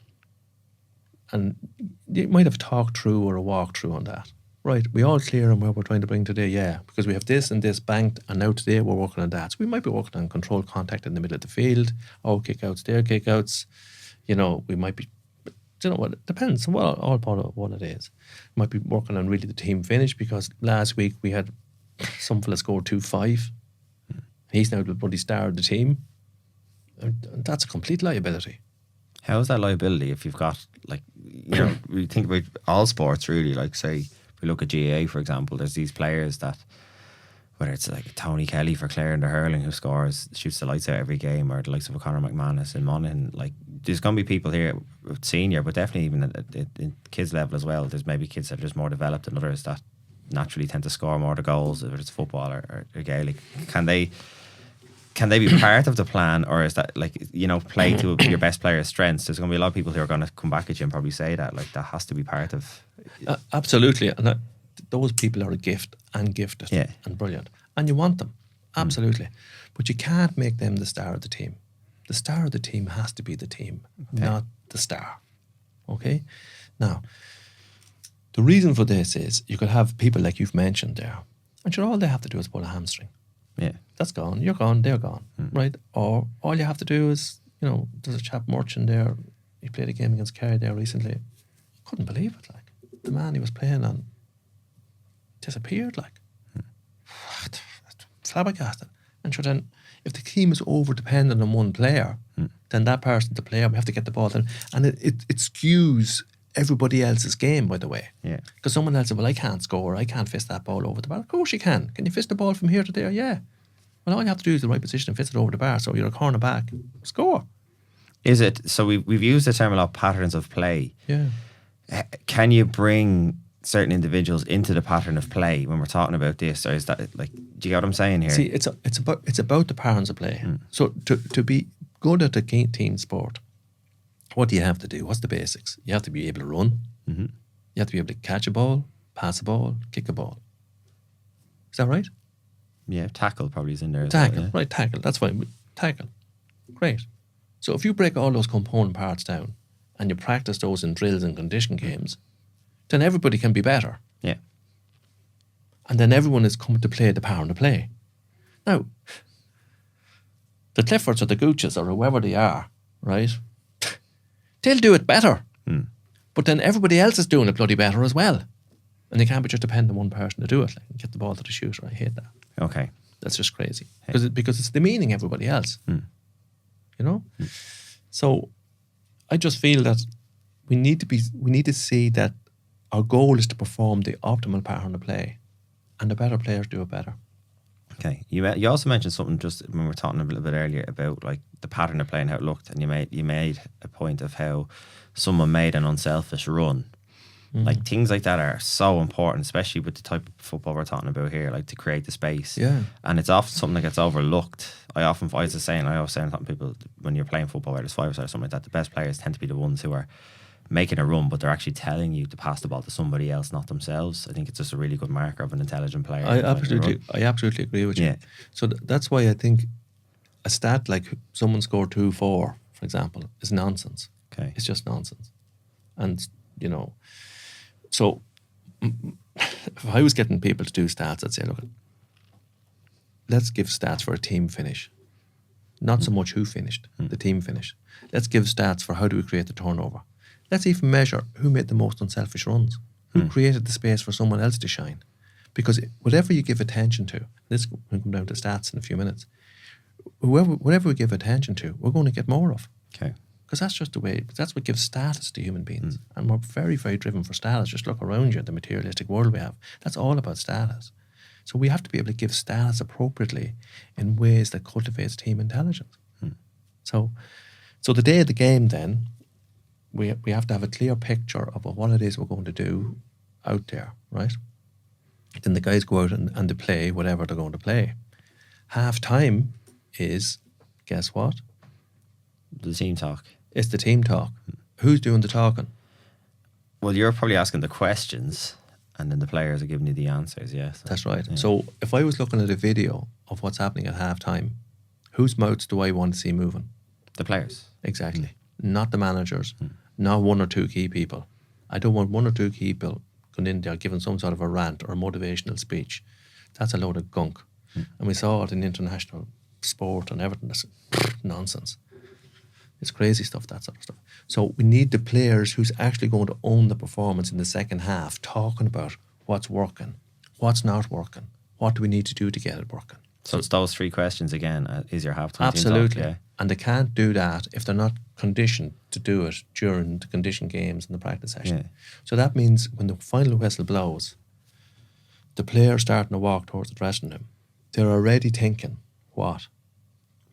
And you might have talked through or a walk through on that. Right, we all clear on what we're trying to bring today, yeah, because we have this and this banked, and now today we're working on that. So we might be working on controlled contact in the middle of the field, kick-outs, there kick-outs. We might be, it depends on all part of what it is. We might be working on really the team finish, because last week we had some fella scored 2-5. He's now the bloody star of the team. And that's a complete liability. How is that liability if you've got, we think about all sports really, like say, we look at GAA, for example, there's these players that, whether it's like Tony Kelly for Clare in the hurling, who shoots the lights out every game, or the likes of a Conor McManus in Monaghan, there's going to be people here, senior, but definitely even at kids level as well. There's maybe kids that are just more developed than others that naturally tend to score more the goals, whether it's football or Gaelic. Can they be part of the plan, or is that play to your best player's strengths? There's going to be a lot of people who are going to come back at you and probably say that that has to be part of. Absolutely, and those people are a gift and gifted and brilliant, and you want them absolutely, but you can't make them the star of the team. The star of the team has to be the team, not the star. Okay, now the reason for this is you could have people like you've mentioned there, and all they have to do is pull a hamstring. Yeah, that's gone. You're gone. They're gone. Right? Or all you have to do is, there's a chap Merchant there. He played a game against Kerry there recently. Couldn't believe it. The man he was playing on disappeared. Flabbergasted. And sure, then if the team is over dependent on one player, then that person, the player, we have to get the ball. And it skews everybody else's game, by the way. Yeah. Because someone else said, well, I can't score, I can't fist that ball over the bar. Of course you can. Can you fist the ball from here to there? Yeah. Well, all you have to do is the right position and fist it over the bar. So you're a corner back. Score. Is it, so we've used the term a lot, patterns of play. Yeah. Can you bring certain individuals into the pattern of play when we're talking about this? Or is that, do you get what I'm saying here? See, it's about the patterns of play. So to be good at a team sport, what do you have to do? What's the basics? You have to be able to run. You have to be able to catch a ball, pass a ball, kick a ball. Is that right? Yeah, tackle probably is in there. Tackle, right, tackle. That's fine. Tackle. Great. So if you break all those component parts down and you practice those in drills and condition games, then everybody can be better. Yeah. And then everyone is coming to play the pattern of play. Now, the Cliffords or the Gooches or whoever they are, right, they'll do it better. But then everybody else is doing it bloody better as well. And they can't be just dependent on one person to do it. And get the ball to the shooter. I hate that. Okay. That's just crazy. Because it's demeaning everybody else. So I just feel that we need to see that our goal is to perform the optimal pattern of play, and the better players do it better. Okay. You also mentioned something just when we were talking a little bit earlier about like the pattern of play and how it looked, and you made a point of how someone made an unselfish run. Like things like that are so important, especially with the type of football we're talking about here, like to create the space. Yeah. And it's often something that gets overlooked. I always say to people, when you're playing football where there's 5-a-side or something like that, the best players tend to be the ones who are making a run, but they're actually telling you to pass the ball to somebody else, not themselves. I think it's just a really good marker of an intelligent player. I absolutely agree with you. Yeah. So that's why I think a stat like someone scored 2-4, for example, is nonsense. Okay. It's just nonsense. And, you know, so if I was getting people to do stats, I'd say, look, let's give stats for a team finish. Not so much who finished, the team finished. Let's give stats for how do we create the turnover. Let's even measure who made the most unselfish runs, who created the space for someone else to shine. Because whatever you give attention to, this will come down to stats in a few minutes, whatever we give attention to, we're going to get more of. Okay. Because that's just the way, that's what gives status to human beings. And we're very, very driven for status. Just look around you at the materialistic world we have. That's all about status. So we have to be able to give status appropriately in ways that cultivates team intelligence. So the day of the game then, we have to have a clear picture of what it is we're going to do out there, right? Then the guys go out and they play whatever they're going to play. Half time is, guess what? The team talk. It's the team talk. Who's doing the talking? Well, you're probably asking the questions, and then the players are giving you the answers. Yes, That's right. Yeah. So if I was looking at a video of what's happening at half time, whose mouths do I want to see moving? The players. Exactly. Not the managers, not one or two key people. I don't want one or two key people going in there giving some sort of a rant or a motivational speech. That's a load of gunk. And we saw it in international sport and everything. That's nonsense. It's crazy stuff, that sort of stuff. So we need the players who's actually going to own the performance in the second half, talking about what's working, what's not working, what do we need to do to get it working. So it's those three questions again. Is your halftime Absolutely. team talk? Yeah. And they can't do that if they're not conditioned to do it during the conditioned games and the practice session. Yeah. So that means when the final whistle blows, the player's starting to walk towards the dressing room. They're already thinking, what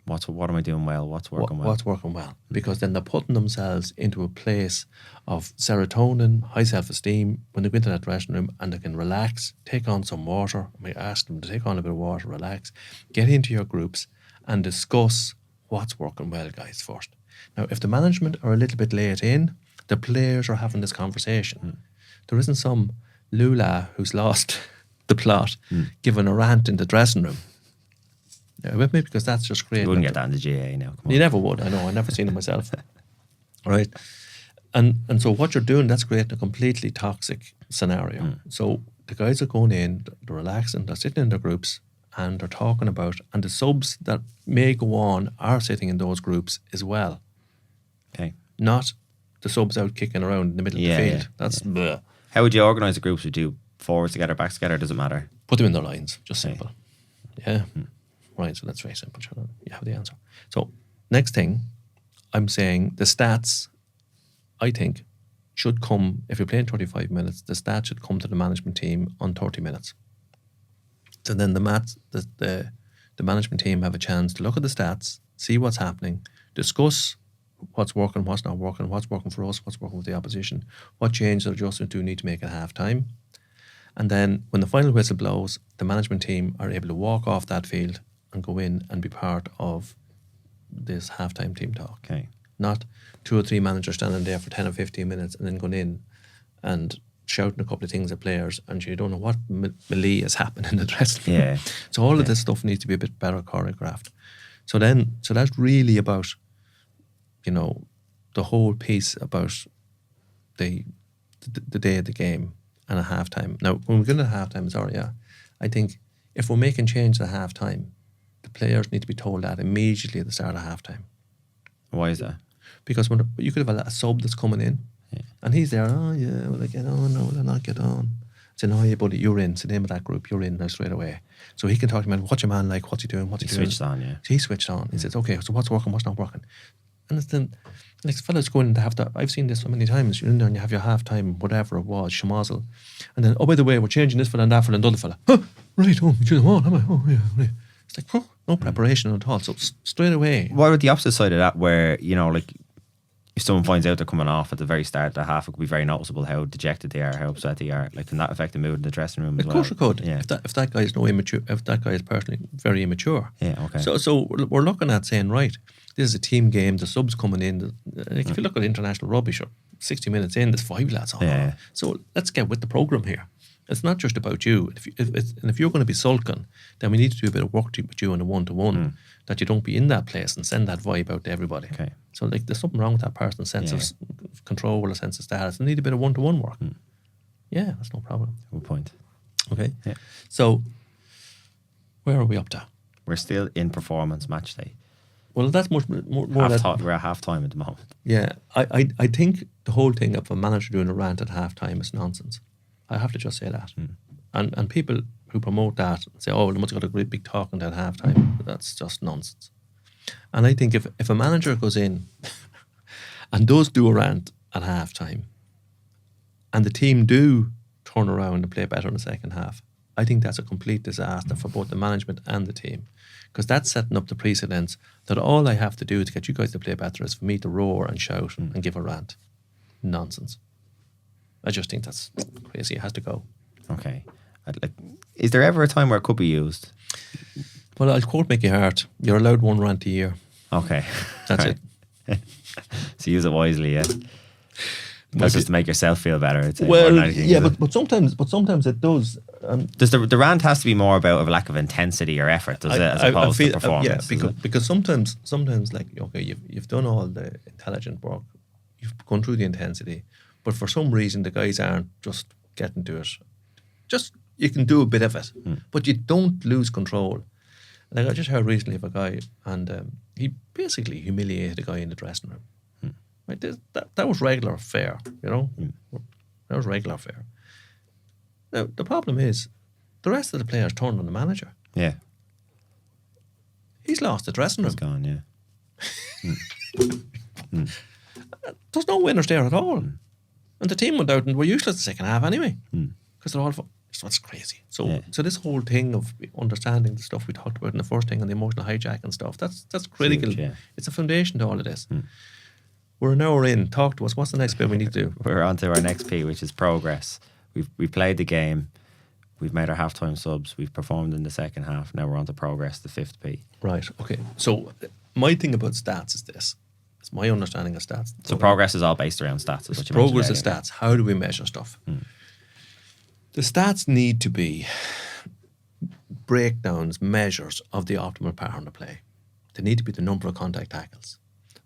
What am I doing well? What's working well? What's working well? Because then they're putting themselves into a place of serotonin, high self-esteem when they go into that dressing room, and they can relax, take on some water. We ask them to take on a bit of water, relax, get into your groups and discuss what's working well, guys, first. Now, if the management are a little bit late in, the players are having this conversation. There isn't some lula who's lost the plot giving a rant in the dressing room. With me, because that's just great. You wouldn't get that in the GA now. Come on. You never would. I know. I've never seen it myself. Right, and so what you're doing, that's creating a completely toxic scenario. So the guys are going in, they're relaxing, they're sitting in their groups, and they're talking about, and the subs that may go on are sitting in those groups as well. Okay. Not the subs out kicking around in the middle of the field. That's bleh. How would you organise the groups? Would you do forwards together, backs together? Does it matter? Put them in their lines. Just simple. Yeah. Right, so that's very simple. You have the answer. So next thing, I'm saying the stats, I think, should come, if you're playing 35 minutes, the stats should come to the management team on 30 minutes. So then the management team have a chance to look at the stats, see what's happening, discuss what's working, what's not working, what's working for us, what's working with the opposition, what changes or adjustments do we need to make at half time. And then when the final whistle blows, the management team are able to walk off that field and go in and be part of this halftime team talk. Okay. Not 2 or 3 managers standing there for 10 or 15 minutes and then going in and shouting a couple of things at players, and you don't know what melee is happening in the dressing room. Yeah. So all of this stuff needs to be a bit better choreographed. So that's really about, the whole piece about the day of the game and a halftime. Now, when we get into halftime, I think if we're making change at halftime, the players need to be told that immediately at the start of halftime. Why is that? Because when you could have a sub that's coming in, and he's there, will I get on? No, will I not get on? Saying, yeah, buddy, you're in. It's the name of that group. You're in now straight away. So he can talk to him, what's your man like? What's he doing? What's he doing? Switched on, yeah. So he switched on. He says, okay, so what's working? What's not working? And Like fellas go in to have that. I've seen this so many times. You're in there and you have your half time, whatever it was, schmozzle, and then by the way, we're changing this fella and that fella and the other fella. Huh, right, oh, you know what? Am I? Oh, yeah, right. It's like, no preparation at all. So straight away. What about the opposite side of that, where like if someone finds out they're coming off at the very start of the half, it could be very noticeable how dejected they are, how upset they are. Like, can that affect the mood in the dressing room as well? Of course it could. Yeah. If that guy is immature, if that guy is personally very immature. Yeah. Okay. So we're looking at saying, right, this is a team game. The subs coming in. Like if you look at international rugby, sure, 60 minutes in, there's 5 lads on. Yeah. So let's get with the program here. It's not just about you. If you're going to be sulking, then we need to do a bit of work with you in a one-to-one, that you don't be in that place and send that vibe out to everybody. Okay. So like there's something wrong with that person's sense of control or sense of status. They need a bit of one-to-one work. Yeah, that's no problem. Good point. Okay. Yeah. So where are we up to? We're still in performance match day. Well, that's more We're at half time at the moment. Yeah, I think the whole thing of a manager doing a rant at half time is nonsense. I have to just say that. And people who promote that say, oh, they must have got a great big talking at half time. That's just nonsense. And I think if a manager goes in and does do a rant at half time and the team do turn around and play better in the second half, I think that's a complete disaster for both the management and the team, because that's setting up the precedence that all I have to do to get you guys to play better is for me to roar and shout and give a rant. Nonsense. I just think that's crazy. It has to go. Okay. Is there ever a time where it could be used? Well, I'll quote Mickey Harte. You're allowed 1 rant a year. Okay. That's it. So use it wisely, yeah. That's just to make yourself feel better. I'd say, well, anything, yeah, but sometimes it does. Does the rant has to be more about a lack of intensity or effort, does it, as opposed to performance? Yeah, because sometimes like, okay, you've done all the intelligent work, you've gone through the intensity, but for some reason the guys aren't just getting to it. Just you can do a bit of it, but you don't lose control. Like I just heard recently of a guy, and he basically humiliated a guy in the dressing room. Right, that was regular fare, you know. That was regular fare. Now the problem is, the rest of the players turned on the manager. Yeah, he's lost the dressing room. He's gone. Yeah. There's no winners there at all, and the team went out and were useless the second half anyway, because they're all. So it's crazy. So this whole thing of understanding the stuff we talked about in the first thing and the emotional hijack and stuff, that's critical. Huge, yeah. It's a foundation to all of this. We're an hour in. Talk to us. What's the next bit we need to do? We're on to our next P, which is progress. We've played the game. We've made our halftime subs. We've performed in the second half. Now we're on to progress, the 5th P. Right. Okay. So my thing about stats is this. It's my understanding of stats. So progress is all based around stats. Is what you progress mentioned is stats. How do we measure stuff? The stats need to be breakdowns, measures of the optimal power on the play. They need to be the number of contact tackles,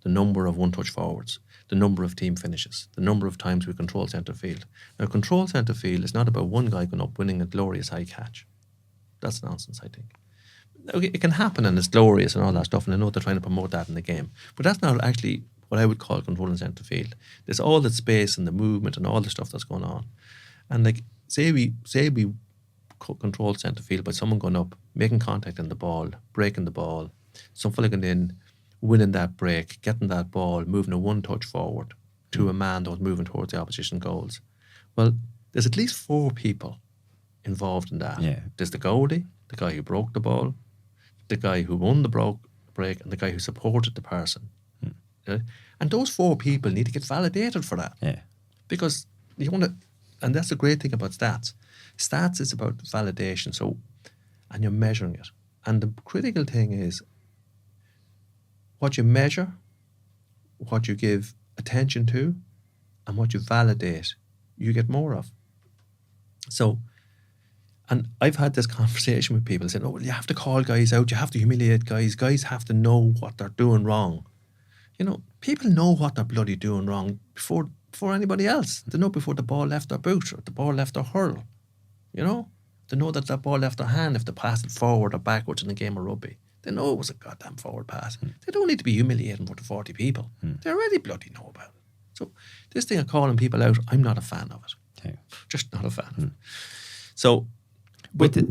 the number of one-touch forwards, the number of team finishes, the number of times we control centre field. Now, control centre field is not about one guy going up winning a glorious high catch. That's nonsense, I think. Okay, it can happen and it's glorious and all that stuff, and I know they're trying to promote that in the game, but that's not actually what I would call controlling centre field. There's all the space and the movement and all the stuff that's going on. And like, say we control centre field by someone going up, making contact on the ball, breaking the ball, some fella going in, winning that break, getting that ball, moving a one-touch forward to a man that was moving towards the opposition goals. Well, there's at least 4 people involved in that. Yeah. There's the goalie, the guy who broke the ball, the guy who won the break, and the guy who supported the person. And those 4 people need to get validated for that. Yeah. Because you want to, and that's the great thing about stats. Stats is about validation, so, and you're measuring it. And the critical thing is what you measure, what you give attention to, and what you validate, you get more of. So, and I've had this conversation with people saying, oh, well, you have to call guys out, you have to humiliate guys, guys have to know what they're doing wrong. You know, people know what they're bloody doing wrong before anybody else. They know before the ball left their boot or the ball left their hurl. You know? They know that ball left their hand if they pass it forward or backwards in a game of rugby. They know it was a goddamn forward pass. They don't need to be humiliating for the 40 people. They already bloody know about it. So this thing of calling people out, I'm not a fan of it. Okay. Just not a fan of it. So,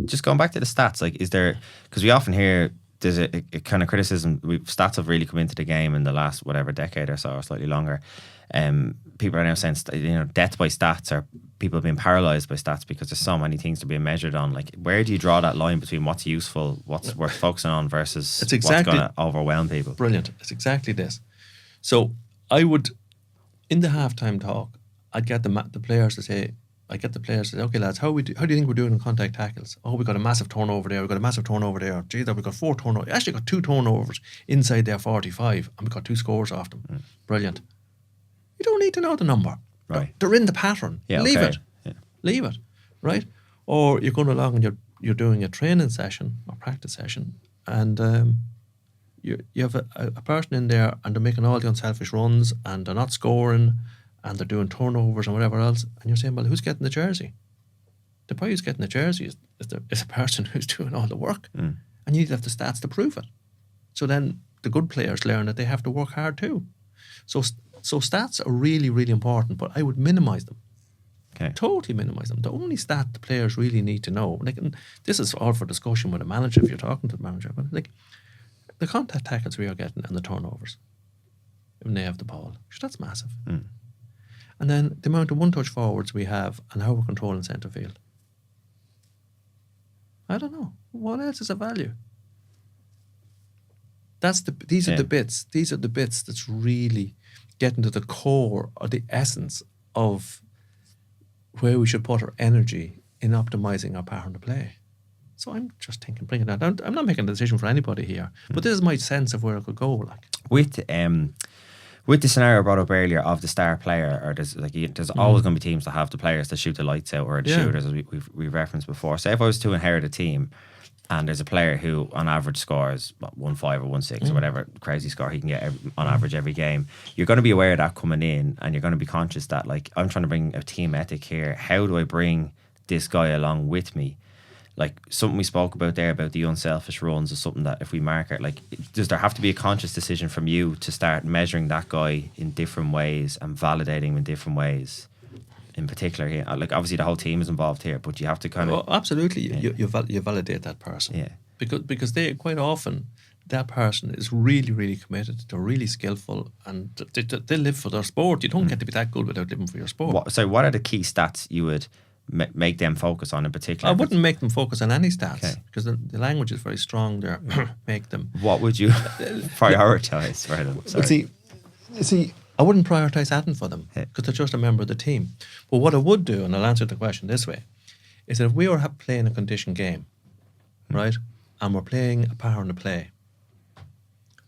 just going back to the stats, like, is there, because we often hear there's a kind of criticism. Stats have really come into the game in the last whatever decade or so, or slightly longer. People are now saying death by stats, or people being paralysed by stats, because there's so many things to be measured on. Like, where do you draw that line between what's useful, what's worth focusing on, versus what's going to overwhelm people? Brilliant. It's exactly this. So I would, in the halftime talk, I'd get the players to say, okay, lads, how do you think we're doing in contact tackles? Oh, we got a massive turnover there. We got a massive turnover there. Gee, we got 4 turnovers. Actually, got 2 turnovers inside their 45, and we got 2 scores off them. Brilliant. You don't need to know the number. Right. They're in the pattern. Yeah, Leave okay. it. Yeah. Leave it. Right. Or you're going along and you're doing a training session or practice session, and you have a person in there, and they're making all the unselfish runs, and they're not scoring, and they're doing turnovers and whatever else, and you're saying, well, who's getting the jersey? The boy who's getting the jersey is a person who's doing all the work, and you need to have the stats to prove it. So then the good players learn that they have to work hard too. So stats are really, really important, but I would minimise them. Okay. Totally minimise them. The only stat the players really need to know, like, and this is all for discussion with a manager if you're talking to the manager, but like the contact tackles we are getting and the turnovers when they have the ball, that's massive. And then the amount of one-touch forwards we have and how we're controlling centre field. I don't know. What else is of value? These are the bits. These are the bits that's really getting to the core or the essence of where we should put our energy in optimising our pattern to play. So I'm just thinking, bringing that down. I'm not making a decision for anybody here, but this is my sense of where it could go. Like with the scenario brought up earlier of the star player, or there's always going to be teams that have the players that shoot the lights out, or the shooters, as we've referenced before. So if I was to inherit a team, and there's a player who on average scores 1-5 or 1-6 or whatever crazy score he can get on average every game, you're going to be aware of that coming in, and you're going to be conscious that, like, I'm trying to bring a team ethic here. How do I bring this guy along with me? Like, something we spoke about there about the unselfish runs is something that if we mark it, like, does there have to be a conscious decision from you to start measuring that guy in different ways and validating him in different ways? In particular here, like, obviously the whole team is involved here, but you have to kind of... Oh, absolutely. You validate that person. Yeah. Because they, quite often, that person is really, really committed. They're really skillful, and they live for their sport. You don't get to be that good without living for your sport. What are the key stats you would make them focus on in particular? I wouldn't make them focus on any stats, because the language is very strong there. Make them... What would you prioritise for them? Sorry. You see, I wouldn't prioritise adding for them, because they're just a member of the team. But what I would do, and I'll answer the question this way, is that if we were playing a conditioned game, right, and we're playing a pattern to play,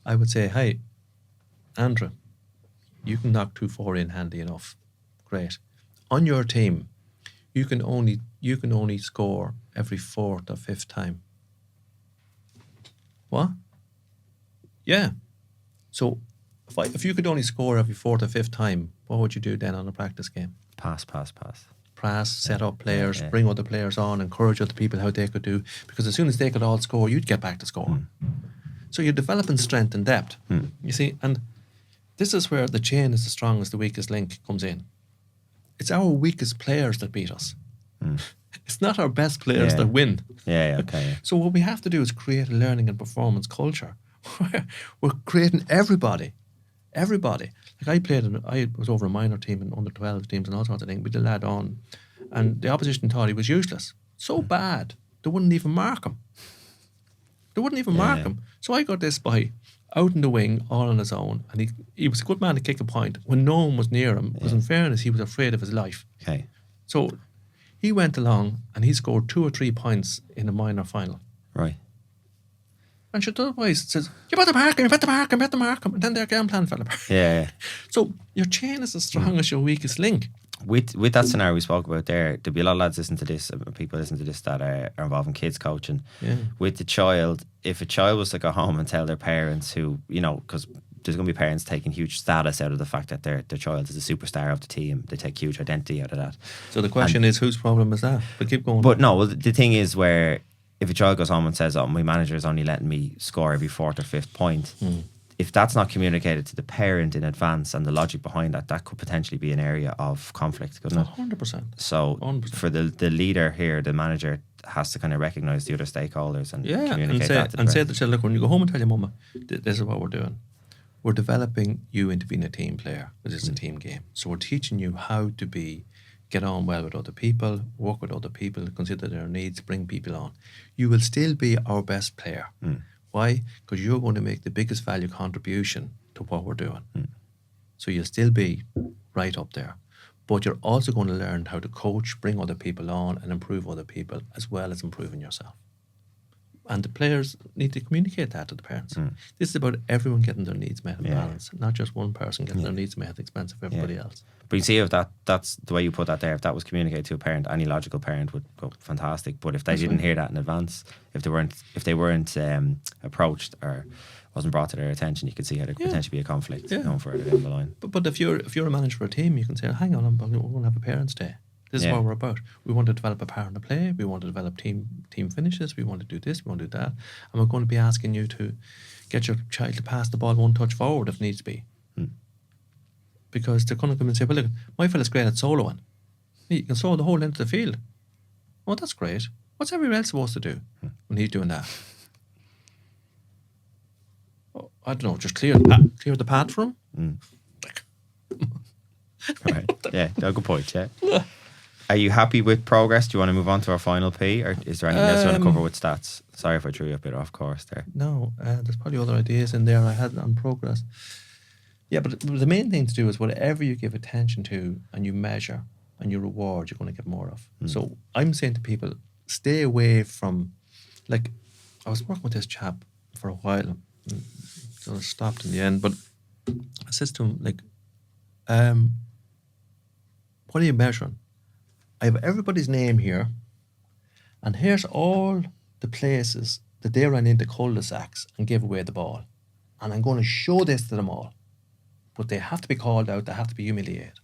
I would say, hey, Andrew, you can knock 2-4 in handy enough. Great. On your team, you can only score every 4th or 5th time. What? Yeah. So if you could only score every 4th or 5th time, what would you do then on a practice game? Pass. Set up players, bring other players on, encourage other people how they could do. Because as soon as they could all score, you'd get back to scoring. So you're developing strength and depth. You see, and this is where the chain is the strongest, the weakest link comes in. It's our weakest players that beat us. It's not our best players that win. Okay. So what we have to do is create a learning and performance culture where we're creating everybody. Like I was over a minor team and under 12 teams and all sorts of things. We did a lad on, and the opposition thought he was useless. So bad, they wouldn't even mark him. So I got this boy out in the wing, all on his own, and he was a good man to kick a point when no one was near him, because in fairness, he was afraid of his life. Okay. So he went along and he scored 2 or 3 points in a minor final. Right. And the other boys says, you better mark him, and then their game plan fell apart. Yeah. So your chain is as strong as your weakest link. With that scenario we spoke about there, there'll be a lot of lads listening to this, people listening to this that are involved in kids coaching. Yeah. With the child, if a child was to go home and tell their parents who, because there's going to be parents taking huge status out of the fact that their child is a superstar of the team. They take huge identity out of that. So the question is, whose problem is that? But keep going. But no, well, the thing is where if a child goes home and says, my manager is only letting me score every 4th or 5th point, if that's not communicated to the parent in advance and the logic behind that, that could potentially be an area of conflict, couldn't it? 100%. So 100%. for the leader here, the manager has to kind of recognise the other stakeholders and communicate say, that to the and say parent. to the child, look, when you go home and tell your mama, this is what we're doing. We're developing you into being a team player, because it's a team game. So we're teaching you how to get on well with other people, work with other people, consider their needs, bring people on. You will still be our best player. Why? Because you're going to make the biggest value contribution to what we're doing. So you'll still be right up there. But you're also going to learn how to coach, bring other people on and improve other people, as well as improving yourself. And the players need to communicate that to the parents. This is about everyone getting their needs met and balanced, not just one person getting their needs met at the expense of everybody else. But you see, if that's the way you put that there, if that was communicated to a parent, any logical parent would go fantastic. But if they didn't hear that in advance, if they weren't approached or wasn't brought to their attention, you could see how there could potentially be a conflict going further down the line. But if you're a manager for a team, you can say, hang on, we're going to have a parents' day. This is what we're about. We want to develop a pattern of play. We want to develop team finishes. We want to do this. We want to do that. And we're going to be asking you to get your child to pass the ball one touch forward if needs be. Because they're going to come and say, well, look, my fella's great at soloing. You can solo the whole length of the field. Oh, that's great. What's everyone else supposed to do when he's doing that? Oh, I don't know, just clear the path for him? Right. Yeah, no, good point, yeah. Are you happy with progress? Do you want to move on to our final P, or is there anything else you want to cover with stats? Sorry if I threw you a bit off course there. No, there's probably other ideas in there I had on progress. Yeah, but the main thing to do is whatever you give attention to and you measure and you reward, you're going to get more of. So I'm saying to people, stay away from, like, I was working with this chap for a while, so I stopped in the end, but I said to him, like, what are you measuring? I have everybody's name here, and here's all the places that they ran into cul-de-sacs and gave away the ball. And I'm going to show this to them all. But they have to be called out, they have to be humiliated.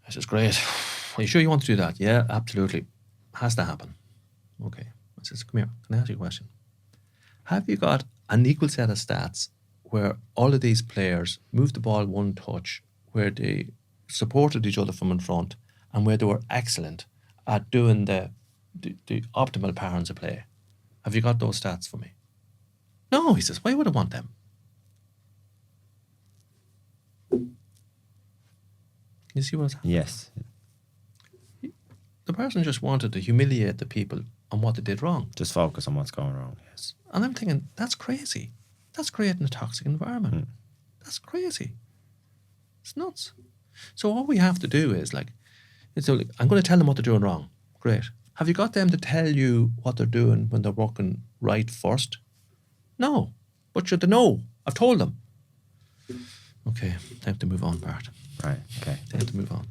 I says, great. Are you sure you want to do that? Yeah, absolutely. Has to happen. Okay. I says, come here, can I ask you a question? Have you got an equal set of stats where all of these players moved the ball one touch, where they supported each other from in front, and where they were excellent at doing the optimal patterns of play? Have you got those stats for me? No, he says, why would I want them? Can you see what's happening? Yes. The person just wanted to humiliate the people on what they did wrong. Just focus on what's going wrong, yes. And I'm thinking, that's crazy. That's creating a toxic environment. That's crazy. It's nuts. So all we have to do is, like, I'm going to tell them what they're doing wrong. Great. Have you got them to tell you what they're doing when they're working right first? No. But should they know? I've told them. Okay, time to move on, Bart. Right, okay. Time to move on.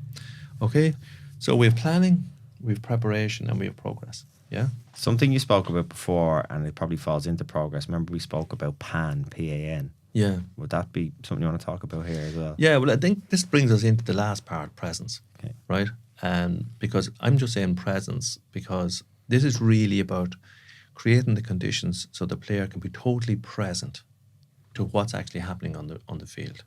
Okay, so we have planning, we have preparation, and we have progress. Yeah? Something you spoke about before, and it probably falls into progress. Remember we spoke about PAN, P-A-N. Yeah. Would that be something you want to talk about here as well? Yeah, well, I think this brings us into the last part, presence. Okay. Right? Because I'm just saying presence, because this is really about creating the conditions so the player can be totally present to what's actually happening on the field.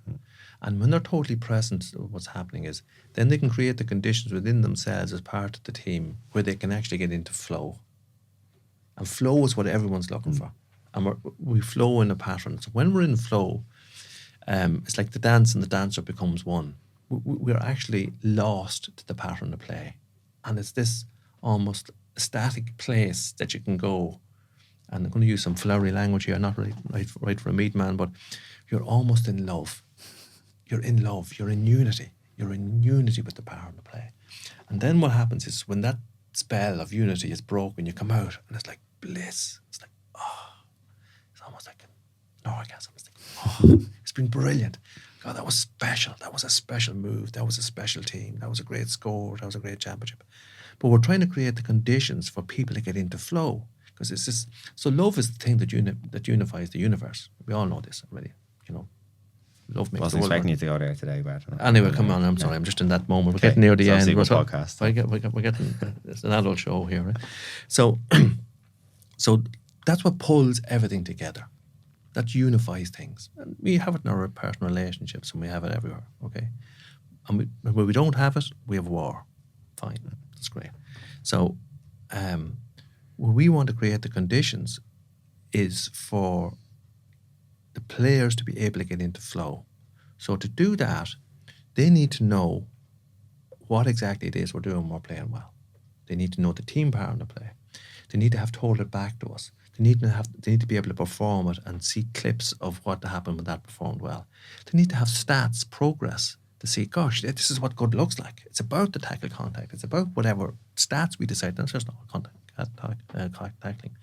And when they're totally present to what's happening is, then they can create the conditions within themselves as part of the team where they can actually get into flow. And flow is what everyone's looking for. And we flow in a pattern. So when we're in flow, it's like the dance and the dancer becomes one. We're actually lost to the pattern of play. And it's this almost static place that you can go. And I'm going to use some flowery language here, not really right for a meat man, but you're almost in love. You're in love. You're in unity. You're in unity with the power of the play. And then what happens is when that spell of unity is broken, you come out and it's like bliss. It's like, it's almost like an orgasm. It's like, it's been brilliant. God, that was special. That was a special move. That was a special team. That was a great score. That was a great championship. But we're trying to create the conditions for people to get into flow. Because it's just, so love is the thing that unifies the universe. We all know this already, Love makes Wasn't expecting you to go there today, Bart. Anyway, come on, I'm sorry, I'm just in that moment. We're getting near the end. It's a podcast. We're getting, it's an adult show here, right? So that's what pulls everything together. that unifies things. And we have it in our personal relationships, and we have it everywhere, okay? And when we don't have it, we have war. Fine, that's great. So what we want to create the conditions is for the players to be able to get into flow. So to do that, they need to know what exactly it is we're doing when we're playing well. They need to know the team part of the play. They need to have told it back to us. They need to be able to perform it and see clips of what happened when that performed well. They need to have stats, progress, to see, gosh, this is what good looks like. It's about the tackle contact. It's about whatever stats we decide. That's just not contact tackling.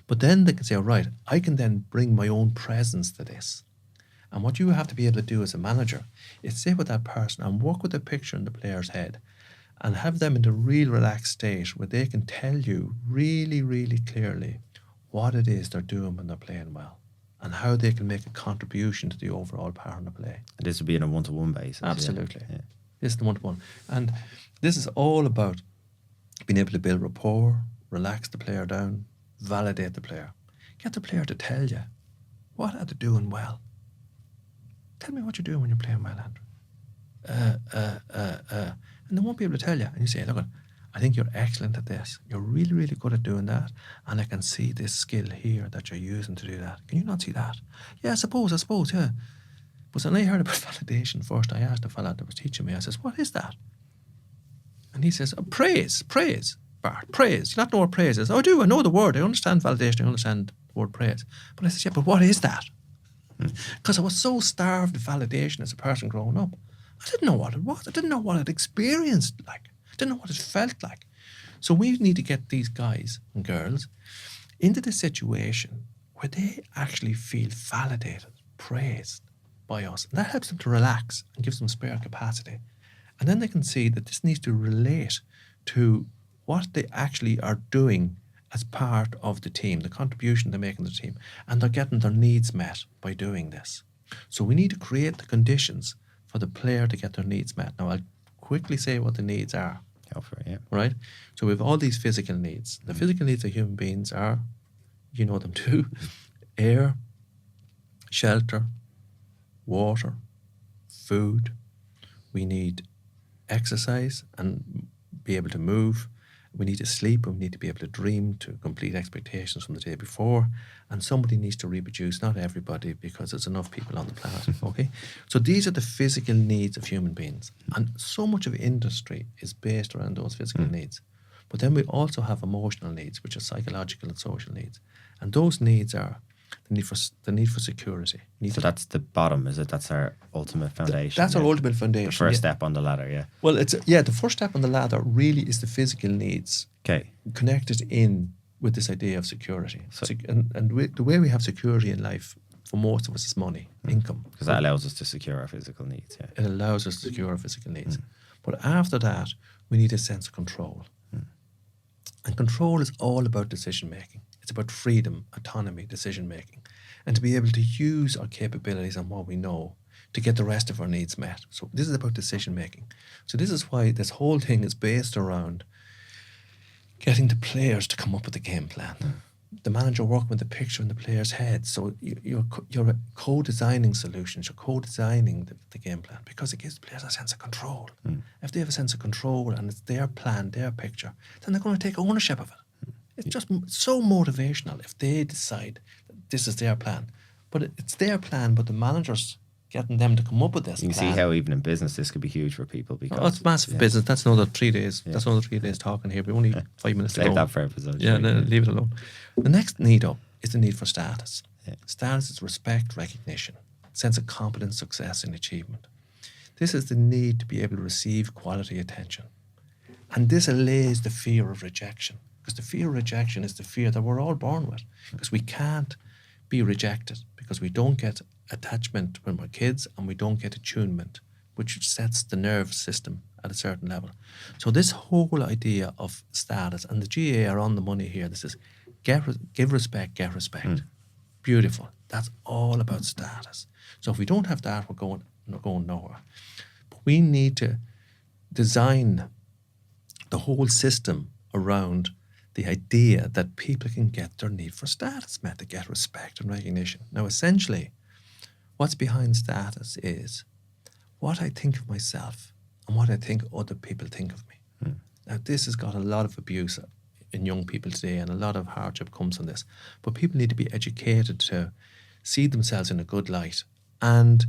But then they can say, all right, I can then bring my own presence to this. And what you have to be able to do as a manager is sit with that person and work with the picture in the player's head and have them in a real relaxed state where they can tell you really, really clearly what it is they're doing when they're playing well and how they can make a contribution to the overall power in the play. And this would be on a one-to-one basis. Absolutely. Yeah. This is the one-to-one. And this is all about being able to build rapport, relax the player down, validate the player. Get the player to tell you, what are they doing well? Tell me what you're doing when you're playing well, Andrew. And they won't be able to tell you. And you say, look, I think you're excellent at this. You're really, really good at doing that. And I can see this skill here that you're using to do that. Can you not see that? Yeah, I suppose, yeah. But when I heard about validation first, I asked the fella that was teaching me, I says, what is that? And he says, praise, Bart, praise. You not know what praise is? Oh, I do, I know the word. I understand validation, I understand the word praise. But I said, yeah, but what is that? Because I was so starved of validation as a person growing up. I didn't know what it was. I didn't know what it experienced like. I didn't know what it felt like. So we need to get these guys and girls into the situation where they actually feel validated, praised by us. And that helps them to relax and gives them spare capacity. And then they can see that this needs to relate to what they actually are doing as part of the team, the contribution they're making to the team, and they're getting their needs met by doing this. So we need to create the conditions for the player to get their needs met. Now, I'll quickly say what the needs are. Go for it, yeah. Right? So we have all these physical needs. The physical needs of human beings are, you know them too, air, shelter, water, food. We need exercise and be able to move. We need to sleep and we need to be able to dream to complete expectations from the day before. And somebody needs to reproduce, not everybody, because there's enough people on the planet, okay? So these are the physical needs of human beings. And so much of industry is based around those physical needs. But then we also have emotional needs, which are psychological and social needs. And those needs are the need for security. So that's the bottom, is it? That's our ultimate foundation. That's our ultimate foundation. The first step on the ladder, yeah. Well, the first step on the ladder really is the physical needs. Okay. Connected in with this idea of security. The way we have security in life for most of us is money, income. Because that allows us to secure our physical needs, yeah. It allows us to secure our physical needs. But after that, we need a sense of control. And control is all about decision making. It's about freedom, autonomy, decision making, and to be able to use our capabilities and what we know to get the rest of our needs met. So this is about decision making. So this is why this whole thing is based around getting the players to come up with a game plan. The manager working with the picture in the player's head. So you're co-designing solutions, you're co-designing the game plan because it gives the players a sense of control. If they have a sense of control and it's their plan, their picture, then they're going to take ownership of it. It's just so motivational if they decide that this is their plan. But it's their plan, but the manager's getting them to come up with this You can plan. see how even in business this could be huge for people because... it's massive business. That's another 3 days. That's another 3 days talking here. We're only 5 minutes to go. Save that for episode. Yeah, leave it alone. The next need up is the need for status. Yeah. Status is respect, recognition, sense of competence, success and achievement. This is the need to be able to receive quality attention. And this allays the fear of rejection. Because the fear of rejection is the fear that we're all born with. Because we can't be rejected because we don't get attachment when we're kids and we don't get attunement, which sets the nerve system at a certain level. So this whole idea of status, and the GA are on the money here. This is give respect, get respect. Beautiful. That's all about status. So if we don't have that, we're going nowhere. But we need to design the whole system around the idea that people can get their need for status met, to get respect and recognition. Now, essentially, what's behind status is what I think of myself and what I think other people think of me. Now, this has got a lot of abuse in young people today, and a lot of hardship comes from this. But people need to be educated to see themselves in a good light and,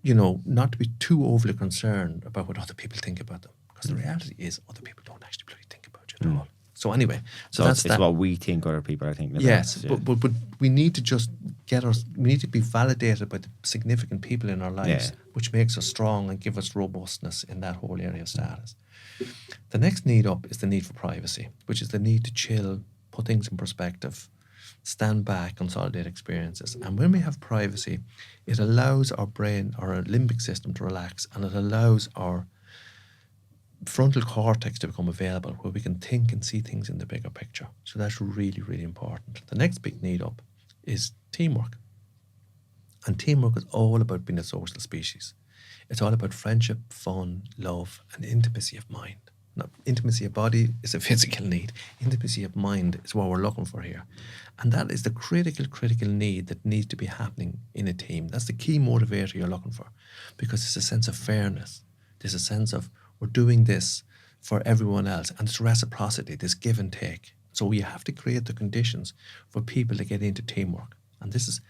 you know, not to be too overly concerned about what other people think about them. Because the reality is other people don't actually bloody think about you at all. So anyway, So that's it's what we think other people are thinking about. Yes, Yeah. but we need to just we need to be validated by the significant people in our lives, which makes us strong and give us robustness in that whole area of status. The next need up is the need for privacy, which is the need to chill, put things in perspective, stand back, consolidate experiences. And when we have privacy, it allows our brain, our limbic system to relax, and it allows our frontal cortex to become available, where we can think and see things in the bigger picture. So that's really, really important. The next big need up is teamwork. And teamwork is all about being a social species. It's all about friendship, fun, love, and intimacy of mind. Now, intimacy of body is a physical need. Intimacy of mind is what we're looking for here. And that is the critical need that needs to be happening in a team. That's the key motivator you're looking for, because it's a sense of fairness. There's a sense of we're doing this for everyone else, and it's reciprocity, this give and take. So you have to create the conditions for people to get into teamwork. And this is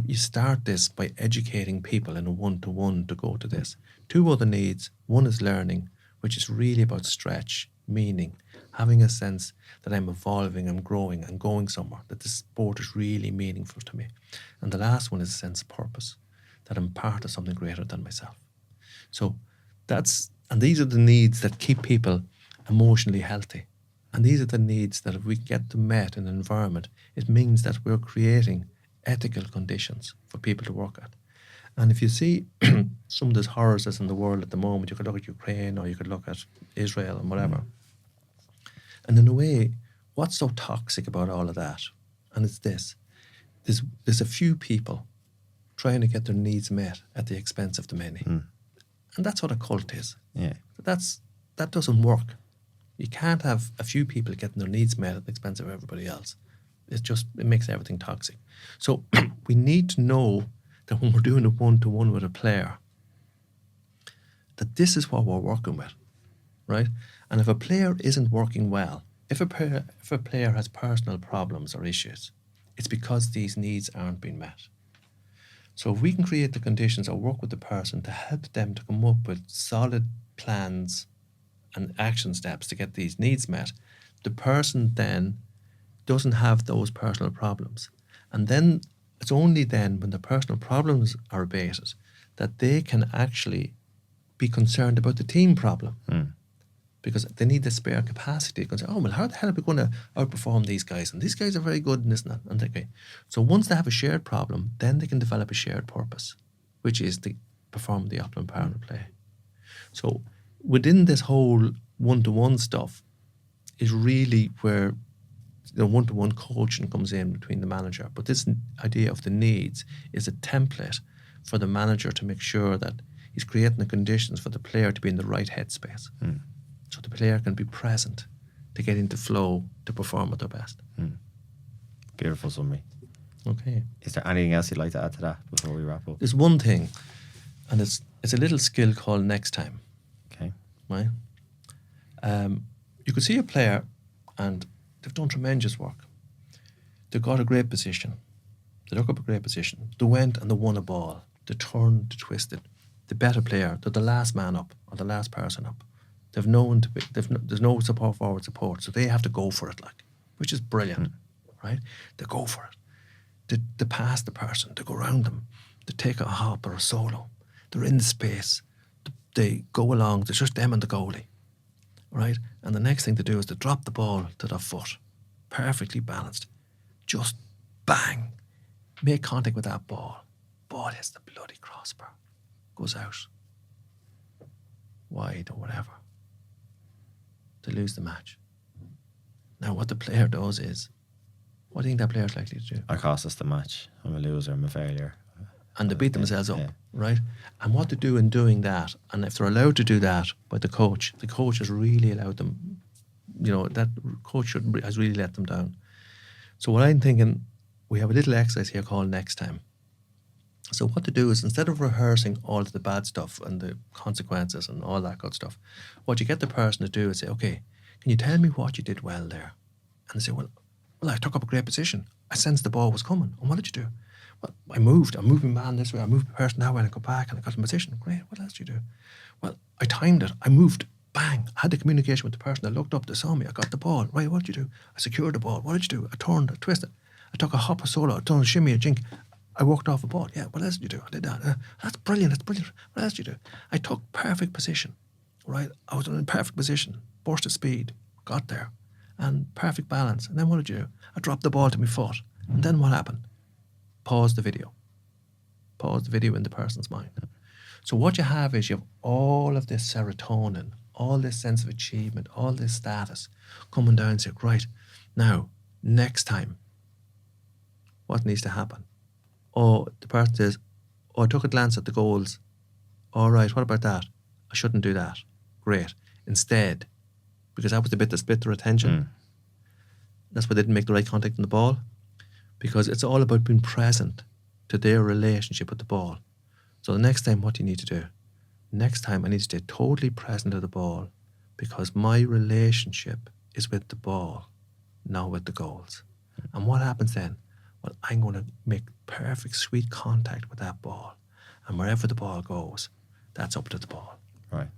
you start this by educating people in a one-to-one to go to this. Two other needs. One is learning, which is really about stretch, meaning, having a sense that I'm evolving, I'm growing, and going somewhere, that this sport is really meaningful to me. And the last one is a sense of purpose, that I'm part of something greater than myself. So these are the needs that keep people emotionally healthy. And these are the needs that if we get them met in an environment, it means that we're creating ethical conditions for people to work at. And if you see some of those horrors that's in the world at the moment, you could look at Ukraine or you could look at Israel and whatever. And in a way, what's so toxic about all of that? And it's this. There's a few people trying to get their needs met at the expense of the many. And that's what a cult is. Yeah. That doesn't work. You can't have a few people getting their needs met at the expense of everybody else. It makes everything toxic. So we need to know that when we're doing a one-to-one with a player, that this is what we're working with, right? And if a player isn't working well, if a player has personal problems or issues, it's because these needs aren't being met. So if we can create the conditions or work with the person to help them to come up with solid plans and action steps to get these needs met, the person then doesn't have those personal problems. And then it's only then when the personal problems are abated that they can actually be concerned about the team problem. Because they need the spare capacity. They can say, oh, well, how the hell are we going to outperform these guys? And these guys are very good in this and that. And okay. So once they have a shared problem, then they can develop a shared purpose, which is to perform the optimum power of play. So within this whole one-to-one stuff is really where the one-to-one coaching comes in between the manager. But this idea of the needs is a template for the manager to make sure that he's creating the conditions for the player to be in the right headspace. So the player can be present to get into flow to perform at their best. Beautiful summary. Okay. Is there anything else you'd like to add to that before we wrap up? There's one thing, and it's a little skill called next time. Okay. Right? You could see a player and they've done tremendous work. They got a great position. They took up a great position. They went and they won a ball. They turned, they twisted. The better player, they're the last man up or the last person up. They've known to be, there's no forward support, so they have to go for it, which is brilliant, right? They go for it. They pass the person, they go around them, they take a hop or a solo. They're in the space. They go along, it's just them and the goalie, right? And the next thing to do is to drop the ball to their foot, perfectly balanced. Just bang, make contact with that ball. Ball hits the bloody crossbar, goes out, wide or whatever. They lose the match. Now what the player does is, what do you think that player's likely to do? I cost us the match. I'm a loser, I'm a failure. And they beat themselves up, right? And what they do in doing that, and if they're allowed to do that by the coach has really allowed them that coach has really let them down. So what I'm thinking, we have a little exercise here called next time. So what to do is, instead of rehearsing all of the bad stuff and the consequences and all that good stuff, what you get the person to do is say, okay, can you tell me what you did well there? And they say, well, I took up a great position. I sensed the ball was coming. And what did you do? Well, I moved my man this way. I moved the person that way, and I got back and I got in position. Great. What else did you do? Well, I timed it. I moved. Bang. I had the communication with the person. I looked up. They saw me. I got the ball. Right. What did you do? I secured the ball. What did you do? I turned. I twisted. I took a hop, a solo. I turned, a shimmy, a jink. I walked off a ball. Yeah. What else did you do? I did that. That's brilliant. That's brilliant. What else did you do? I took perfect position. Right. I was in perfect position. Burst of speed. Got there. And perfect balance. And then what did you do? I dropped the ball to my foot. And then what happened? Pause the video. Pause the video in the person's mind. So what you have is you have all of this serotonin, all this sense of achievement, all this status coming down and say, right, now, next time, what needs to happen? Oh, the person says, oh, I took a glance at the goals. All right, what about that? I shouldn't do that. Great. Instead, because that was the bit that split their attention, that's why they didn't make the right contact on the ball, because it's all about being present to their relationship with the ball. So the next time, what do you need to do? Next time, I need to stay totally present to the ball, because my relationship is with the ball, not with the goals. And what happens then? Well, I'm going to make perfect, sweet contact with that ball. And wherever the ball goes, that's up to the ball. Right.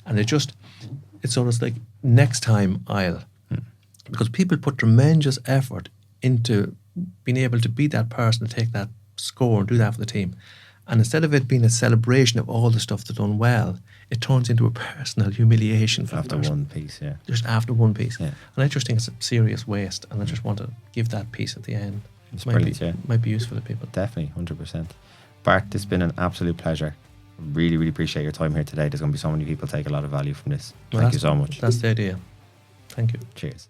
And it's sort of like, next time I'll, because people put tremendous effort into being able to beat that person, to take that score and do that for the team. And instead of it being a celebration of all the stuff they've done well, it turns into a personal humiliation for after one piece, yeah. Just after one piece. Yeah. And I just think it's a serious waste, and I just want to give that piece at the end. It's brilliant, yeah. Might be useful to people. Definitely, 100%. Bart, it's been an absolute pleasure. Really, really appreciate your time here today. There's going to be so many people take a lot of value from this. Thank you so much. That's the idea. Thank you. Cheers.